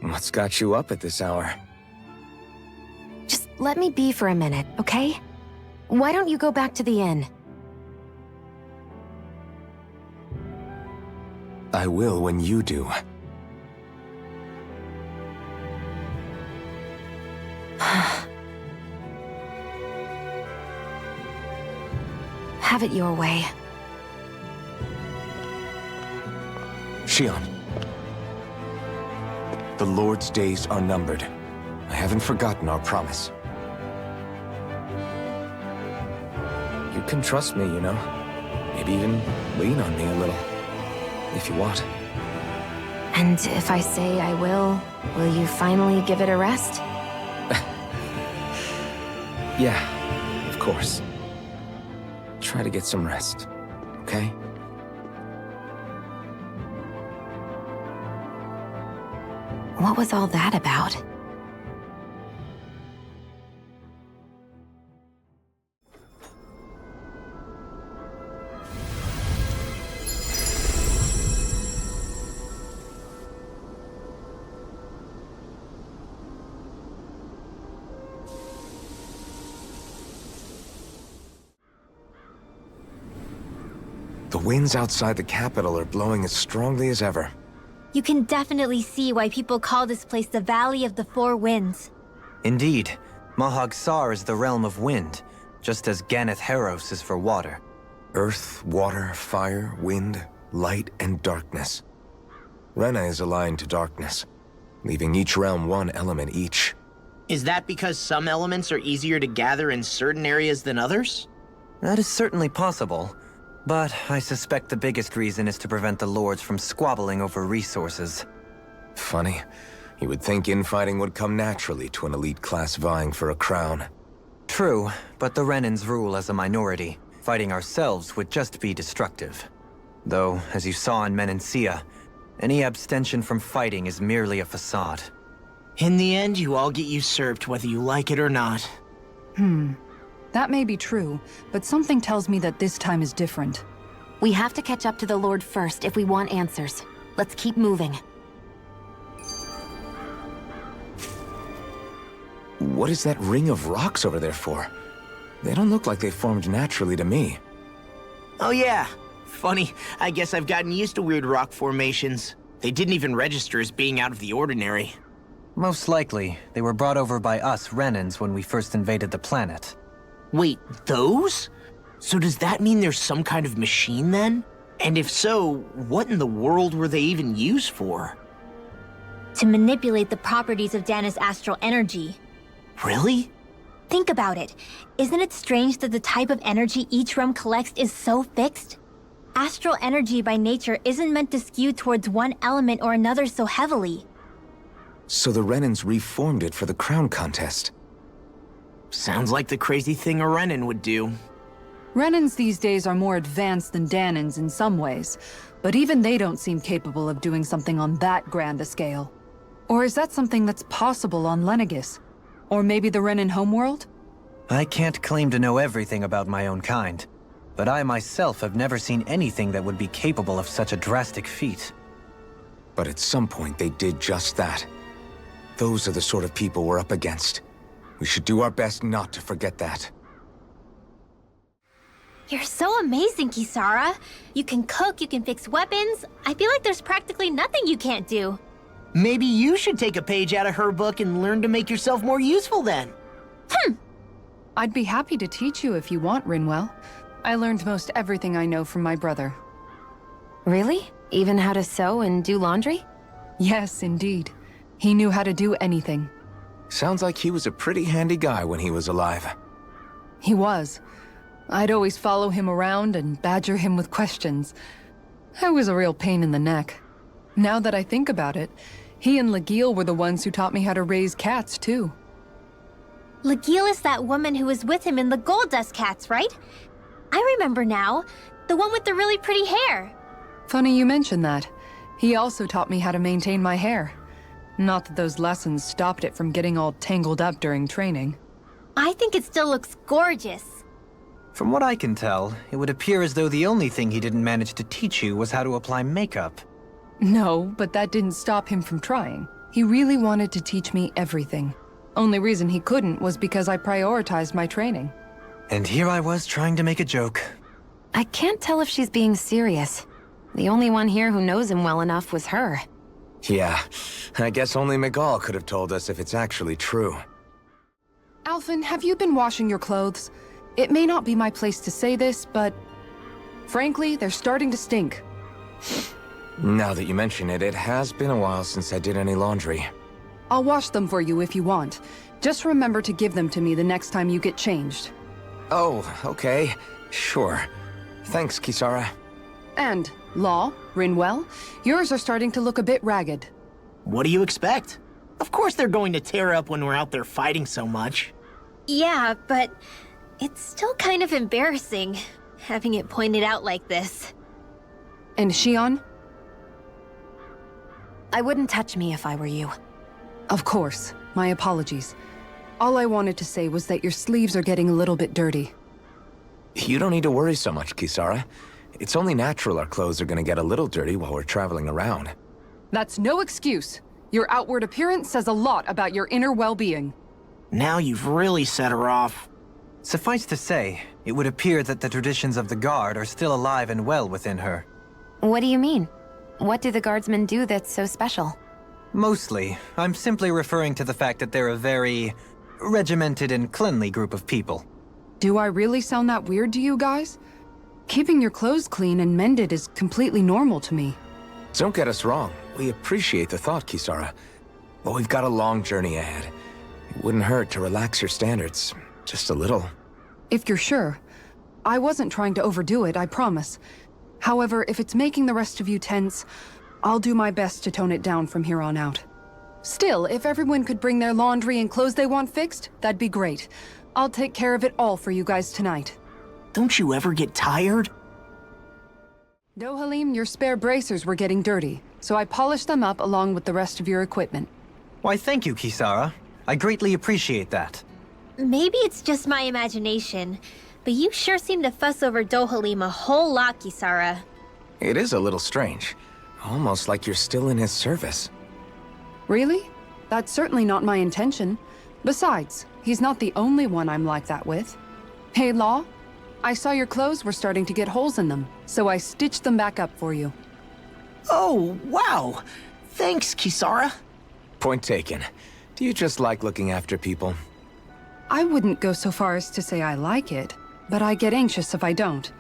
What's got you up at this hour? Just let me be for a minute, okay? Why don't you go back to the inn? I will when you do. Have it your way. Shion. The Lord's days are numbered. I haven't forgotten our promise. You can trust me, you know. Maybe even lean on me a little. If you want. And if I say I will you finally give it a rest? Yeah, of course. Try to get some rest, okay? What was all that about? The winds outside the capital are blowing as strongly as ever. You can definitely see why people call this place the Valley of the Four Winds. Indeed, Mahag Saar is the realm of wind, just as Ganeth Heros is for water. Earth, water, fire, wind, light, and darkness. Rena is aligned to darkness, leaving each realm one element each. Is that because some elements are easier to gather in certain areas than others? That is certainly possible, but I suspect the biggest reason is to prevent the lords from squabbling over resources. Funny. You would think infighting would come naturally to an elite class vying for a crown. True, but the Renans rule as a minority. Fighting ourselves would just be destructive. Though, as you saw in Menancia, any abstention from fighting is merely a facade. In the end, you all get usurped whether you like it or not. That may be true, but something tells me that this time is different. We have to catch up to the Lord first if we want answers. Let's keep moving. What is that ring of rocks over there for? They don't look like they formed naturally to me. Oh yeah. Funny, I guess I've gotten used to weird rock formations. They didn't even register as being out of the ordinary. Most likely, they were brought over by us Renans when we first invaded the planet. Wait, those? So does that mean there's some kind of machine then? And if so, what in the world were they even used for? To manipulate the properties of Dana's astral energy. Really? Think about it. Isn't it strange that the type of energy each realm collects is so fixed? Astral energy by nature isn't meant to skew towards one element or another so heavily. So the Renans reformed it for the crown contest. Sounds like the crazy thing a Renan would do. Renans these days are more advanced than Danans in some ways, but even they don't seem capable of doing something on that grand a scale. Or is that something that's possible on Lenegis? Or maybe the Renan homeworld? I can't claim to know everything about my own kind, but I myself have never seen anything that would be capable of such a drastic feat. But at some point they did just that. Those are the sort of people we're up against. We should do our best not to forget that. You're so amazing, Kisara. You can cook, you can fix weapons. I feel like there's practically nothing you can't do. Maybe you should take a page out of her book and learn to make yourself more useful then. I'd be happy to teach you if you want, Rinwell. I learned most everything I know from my brother. Really? Even how to sew and do laundry? Yes, indeed. He knew how to do anything. Sounds like he was a pretty handy guy when he was alive. He was. I'd always follow him around and badger him with questions. I was a real pain in the neck. Now that I think about it, he and Legil were the ones who taught me how to raise cats, too. Legil is that woman who was with him in the Gold Dust Cats, right? I remember now. The one with the really pretty hair. Funny you mention that. He also taught me how to maintain my hair. Not that those lessons stopped it from getting all tangled up during training. I think it still looks gorgeous. From what I can tell, it would appear as though the only thing he didn't manage to teach you was how to apply makeup. No, but that didn't stop him from trying. He really wanted to teach me everything. Only reason he couldn't was because I prioritized my training. And here I was trying to make a joke. I can't tell if she's being serious. The only one here who knows him well enough was her. Yeah, I guess only Miguel could have told us if it's actually true. Alphen, have you been washing your clothes? It may not be my place to say this, but... frankly, they're starting to stink. Now that you mention it, it has been a while since I did any laundry. I'll wash them for you if you want. Just remember to give them to me the next time you get changed. Oh, okay. Sure. Thanks, Kisara. And, Law, Rinwell, yours are starting to look a bit ragged. What do you expect? Of course they're going to tear up when we're out there fighting so much. Yeah, but it's still kind of embarrassing, having it pointed out like this. And Shion? I wouldn't touch me if I were you. Of course. My apologies. All I wanted to say was that your sleeves are getting a little bit dirty. You don't need to worry so much, Kisara. It's only natural our clothes are gonna get a little dirty while we're traveling around. That's no excuse. Your outward appearance says a lot about your inner well-being. Now you've really set her off. Suffice to say, it would appear that the traditions of the Guard are still alive and well within her. What do you mean? What do the Guardsmen do that's so special? Mostly, I'm simply referring to the fact that they're a very regimented and cleanly group of people. Do I really sound that weird to you guys? Keeping your clothes clean and mended is completely normal to me. Don't get us wrong. We appreciate the thought, Kisara. But we've got a long journey ahead. It wouldn't hurt to relax your standards. Just a little. If you're sure. I wasn't trying to overdo it, I promise. However, if it's making the rest of you tense, I'll do my best to tone it down from here on out. Still, if everyone could bring their laundry and clothes they want fixed, that'd be great. I'll take care of it all for you guys tonight. Don't you ever get tired? Dohalim, your spare bracers were getting dirty, so I polished them up along with the rest of your equipment. Why, thank you, Kisara. I greatly appreciate that. Maybe it's just my imagination, but you sure seem to fuss over Dohalim a whole lot, Kisara. It is a little strange. Almost like you're still in his service. Really? That's certainly not my intention. Besides, he's not the only one I'm like that with. Hey, Law, I saw your clothes were starting to get holes in them, so I stitched them back up for you. Oh, wow. Thanks, Kisara. Point taken. Do you just like looking after people? I wouldn't go so far as to say I like it, but I get anxious if I don't.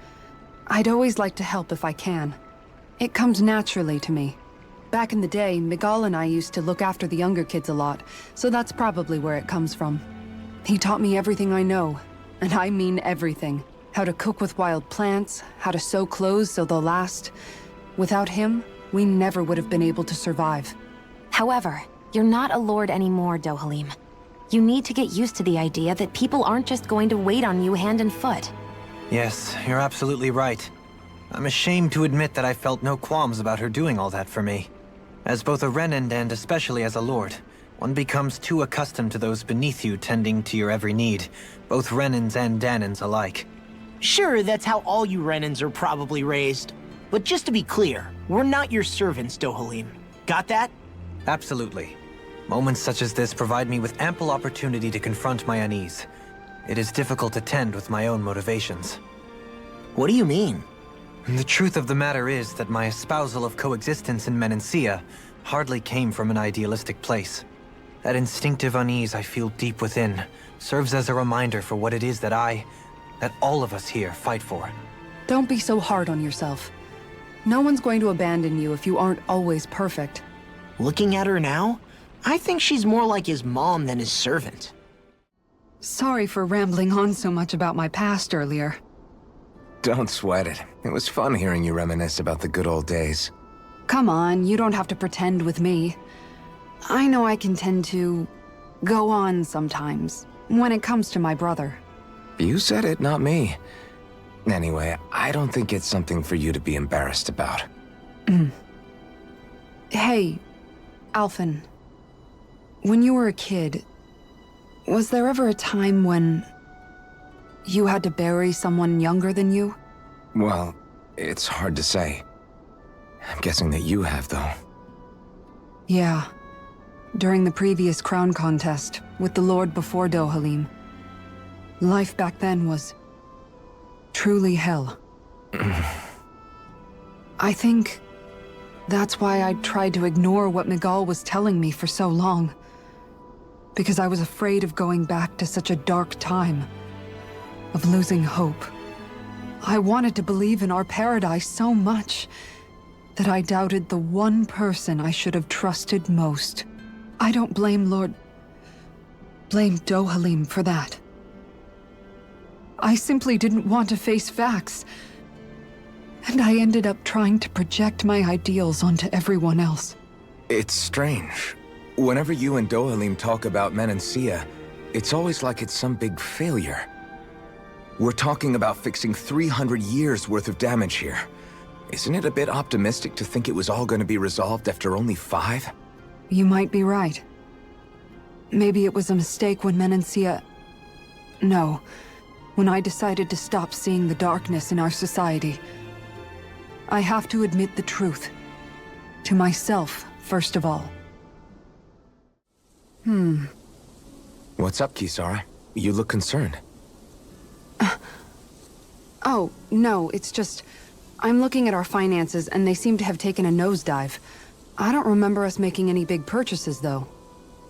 I'd always like to help if I can. It comes naturally to me. Back in the day, Miguel and I used to look after the younger kids a lot, so that's probably where it comes from. He taught me everything I know, and I mean everything. How to cook with wild plants, how to sew clothes so they'll last. Without him, we never would have been able to survive. However, you're not a lord anymore, Dohalim. You need to get used to the idea that people aren't just going to wait on you hand and foot. Yes, you're absolutely right. I'm ashamed to admit that I felt no qualms about her doing all that for me. As both a Renan and especially as a lord, one becomes too accustomed to those beneath you tending to your every need, both Renans and Danans alike. Sure, that's how all you Renans are probably raised. But just to be clear, we're not your servants, Dohalim. Got that? Absolutely. Moments such as this provide me with ample opportunity to confront my unease. It is difficult to tend with my own motivations. What do you mean? The truth of the matter is that my espousal of coexistence in Menancia hardly came from an idealistic place. That instinctive unease I feel deep within serves as a reminder for what it is that all of us here fight for. Don't be so hard on yourself. No one's going to abandon you if you aren't always perfect. Looking at her now, I think she's more like his mom than his servant. Sorry for rambling on so much about my past earlier. Don't sweat it. It was fun hearing you reminisce about the good old days. Come on, you don't have to pretend with me. I know I can tend to go on sometimes, when it comes to my brother. You said it, not me. Anyway, I don't think it's something for you to be embarrassed about. Hey, Alphen. When you were a kid, was there ever a time when you had to bury someone younger than you? Well, it's hard to say. I'm guessing that you have, though. Yeah. During the previous crown contest, with the Lord before Dohalim. Life back then was truly hell. I think that's why I tried to ignore what Miguel was telling me for so long. Because I was afraid of going back to such a dark time. Of losing hope. I wanted to believe in our paradise so much that I doubted the one person I should have trusted most. I don't blame Dohalim for that. I simply didn't want to face facts. And I ended up trying to project my ideals onto everyone else. It's strange. Whenever you and Dohalim talk about Menancia, it's always like it's some big failure. We're talking about fixing 300 years worth of damage here. Isn't it a bit optimistic to think it was all going to be resolved after only 5? You might be right. Maybe it was a mistake when Menancia... No. When I decided to stop seeing the darkness in our society. I have to admit the truth. To myself, first of all. What's up, Kisara? You look concerned. Oh, no, it's just... I'm looking at our finances and they seem to have taken a nosedive. I don't remember us making any big purchases, though.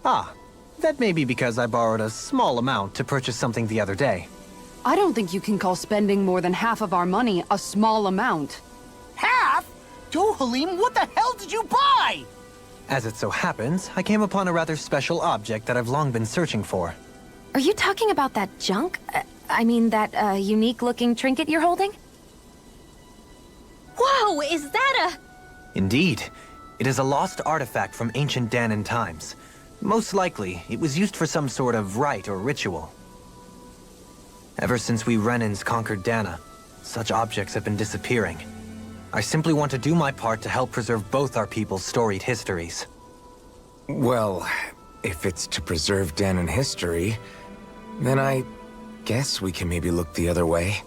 Ah, that may be because I borrowed a small amount to purchase something the other day. I don't think you can call spending more than half of our money a small amount. Half? Dohalim, what the hell did you buy? As it so happens, I came upon a rather special object that I've long been searching for. Are you talking about that junk? I mean, that unique-looking trinket you're holding? Whoa, is that a... Indeed. It is a lost artifact from ancient Dahnan times. Most likely, it was used for some sort of rite or ritual. Ever since we Renans conquered Dahna, such objects have been disappearing. I simply want to do my part to help preserve both our people's storied histories. Well, if it's to preserve Dahnan history, then I guess we can maybe look the other way.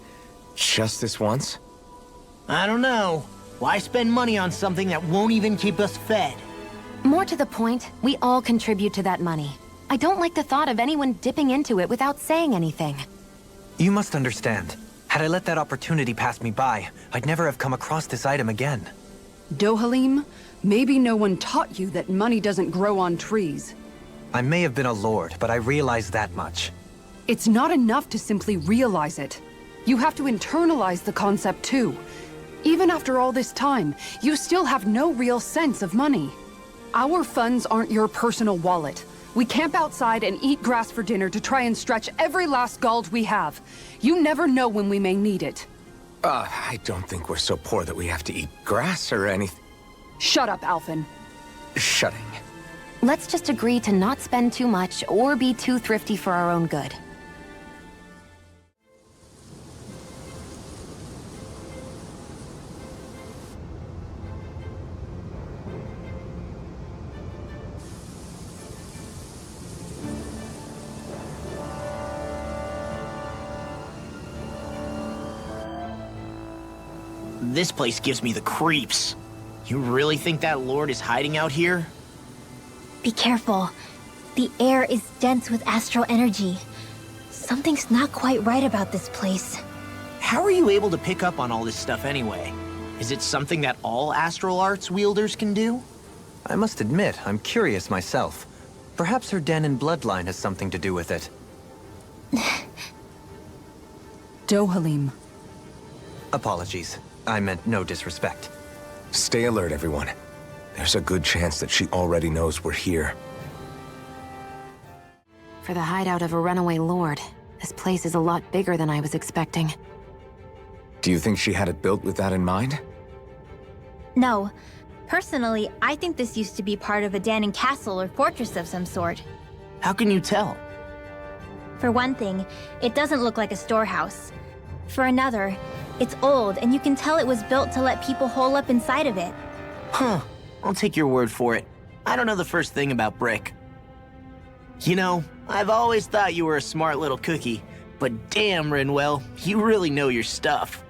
Just this once? I don't know. Why spend money on something that won't even keep us fed? More to the point, we all contribute to that money. I don't like the thought of anyone dipping into it without saying anything. You must understand. Had I let that opportunity pass me by, I'd never have come across this item again. Dohalim, maybe no one taught you that money doesn't grow on trees. I may have been a lord, but I realize that much. It's not enough to simply realize it. You have to internalize the concept too. Even after all this time, you still have no real sense of money. Our funds aren't your personal wallet. We camp outside and eat grass for dinner to try and stretch every last gold we have. You never know when we may need it. I don't think we're so poor that we have to eat grass or anything. Shut up, Alphen. Shutting. Let's just agree to not spend too much or be too thrifty for our own good. This place gives me the creeps. You really think that lord is hiding out here? Be careful. The air is dense with astral energy. Something's not quite right about this place. How are you able to pick up on all this stuff anyway? Is it something that all astral arts wielders can do? I must admit, I'm curious myself. Perhaps her Dahnan bloodline has something to do with it. Dohalim. Apologies. I meant no disrespect. Stay alert, everyone. There's a good chance that she already knows we're here. For the hideout of a runaway lord, this place is a lot bigger than I was expecting. Do you think she had it built with that in mind? No. Personally, I think this used to be part of a Dahnan castle or fortress of some sort. How can you tell? For one thing, it doesn't look like a storehouse. For another, it's old, and you can tell it was built to let people hole up inside of it. Huh. I'll take your word for it. I don't know the first thing about brick. You know, I've always thought you were a smart little cookie, but damn, Rinwell, you really know your stuff.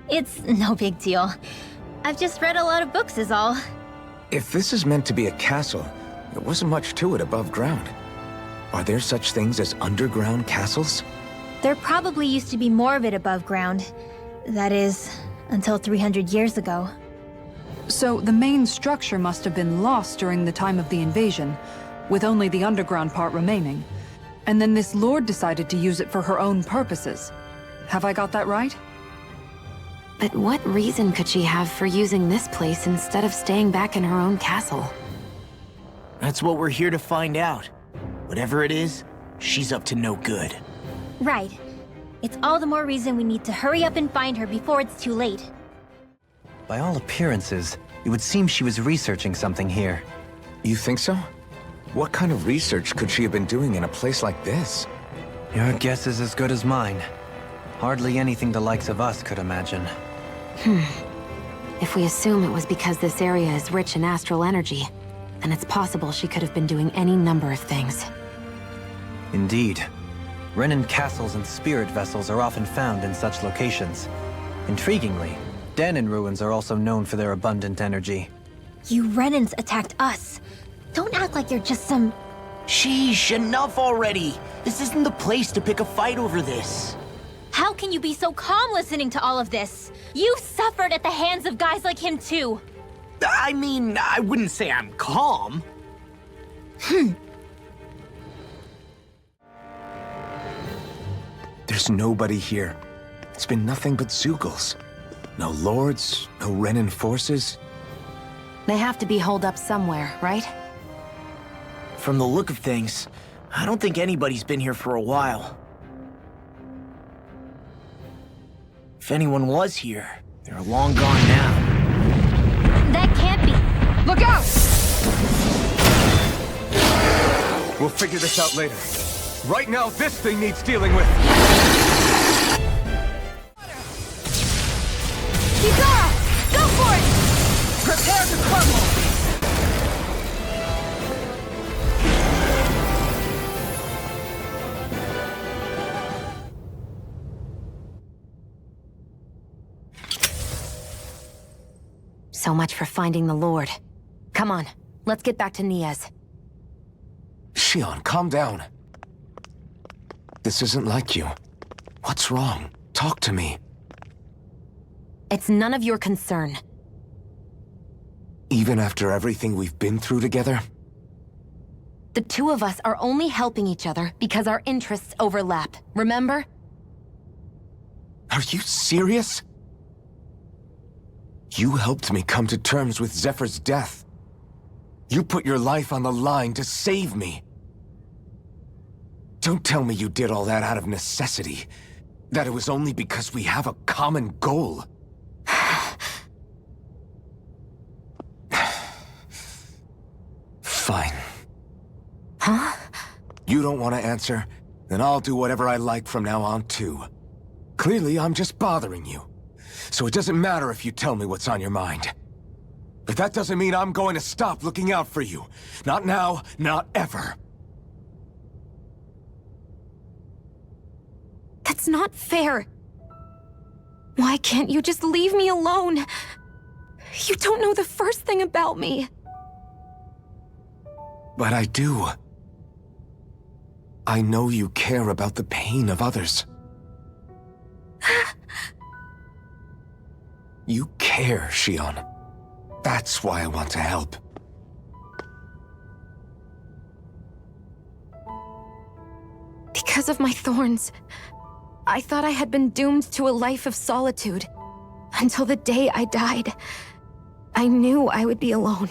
It's no big deal. I've just read a lot of books is all. If this is meant to be a castle, there wasn't much to it above ground. Are there such things as underground castles? There probably used to be more of it above ground. That is, until 300 years ago. So the main structure must have been lost during the time of the invasion, with only the underground part remaining. And then this lord decided to use it for her own purposes. Have I got that right? But what reason could she have for using this place instead of staying back in her own castle? That's what we're here to find out. Whatever it is, she's up to no good. Right. It's all the more reason we need to hurry up and find her before it's too late. By all appearances, it would seem she was researching something here. You think so? What kind of research could she have been doing in a place like this? Your guess is as good as mine. Hardly anything the likes of us could imagine. If we assume it was because this area is rich in astral energy, then it's possible she could have been doing any number of things. Indeed. Renan castles and spirit vessels are often found in such locations. Intriguingly, Dahnan ruins are also known for their abundant energy. You Renans attacked us. Don't act like you're just some... Sheesh, enough already! This isn't the place to pick a fight over this. How can you be so calm listening to all of this? You suffered at the hands of guys like him too. I mean, I wouldn't say I'm calm. There's nobody here. It's been nothing but Zeugles. No lords, no Renan forces. They have to be holed up somewhere, right? From the look of things, I don't think anybody's been here for a while. If anyone was here, they're long gone now. That can't be... Look out! We'll figure this out later. Right now, this thing needs dealing with. Kikara! Go for it! Prepare to crumble! So much for finding the Lord. Come on, let's get back to Niaz. Shion, calm down. This isn't like you. What's wrong? Talk to me. It's none of your concern. Even after everything we've been through together? The two of us are only helping each other because our interests overlap, remember? Are you serious? You helped me come to terms with Zephyr's death. You put your life on the line to save me. Don't tell me you did all that out of necessity. That it was only because we have a common goal. Fine. Huh? You don't want to answer? Then I'll do whatever I like from now on, too. Clearly, I'm just bothering you. So it doesn't matter if you tell me what's on your mind. But that doesn't mean I'm going to stop looking out for you. Not now, not ever. That's not fair. Why can't you just leave me alone? You don't know the first thing about me. But I do. I know you care about the pain of others. You care, Shion. That's why I want to help. Because of my thorns, I thought I had been doomed to a life of solitude. Until the day I died, I knew I would be alone.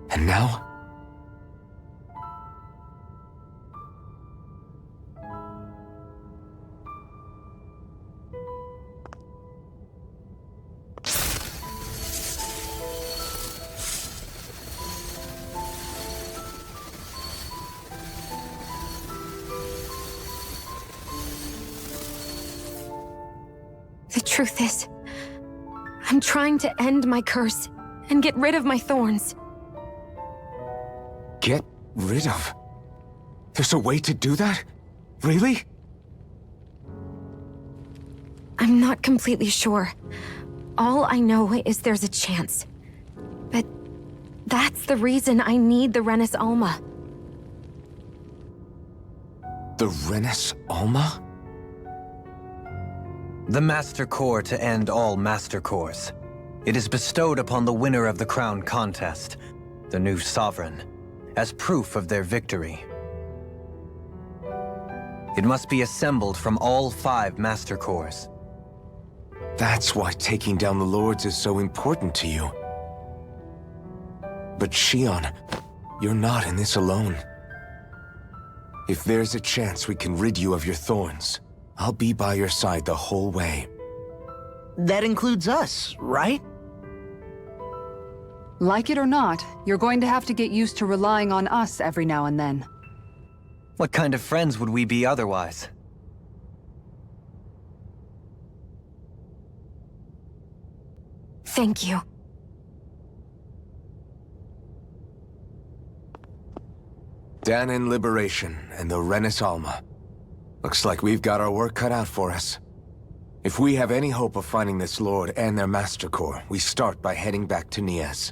And now? The truth is, I'm trying to end my curse and get rid of my thorns. Get rid of? There's a way to do that? Really? I'm not completely sure. All I know is there's a chance. But that's the reason I need the Renis Alma. The Renis Alma? The Master Core to end all Master Cores. It is bestowed upon the winner of the Crown Contest, the new Sovereign, as proof of their victory. It must be assembled from all 5 Master Cores. That's why taking down the Lords is so important to you. But Shion, you're not in this alone. If there's a chance we can rid you of your thorns, I'll be by your side the whole way. That includes us, right? Like it or not, you're going to have to get used to relying on us every now and then. What kind of friends would we be otherwise? Thank you. Dahnan Liberation and the Renis Alma. Looks like we've got our work cut out for us. If we have any hope of finding this Lord and their Master Core, we start by heading back to Niaz.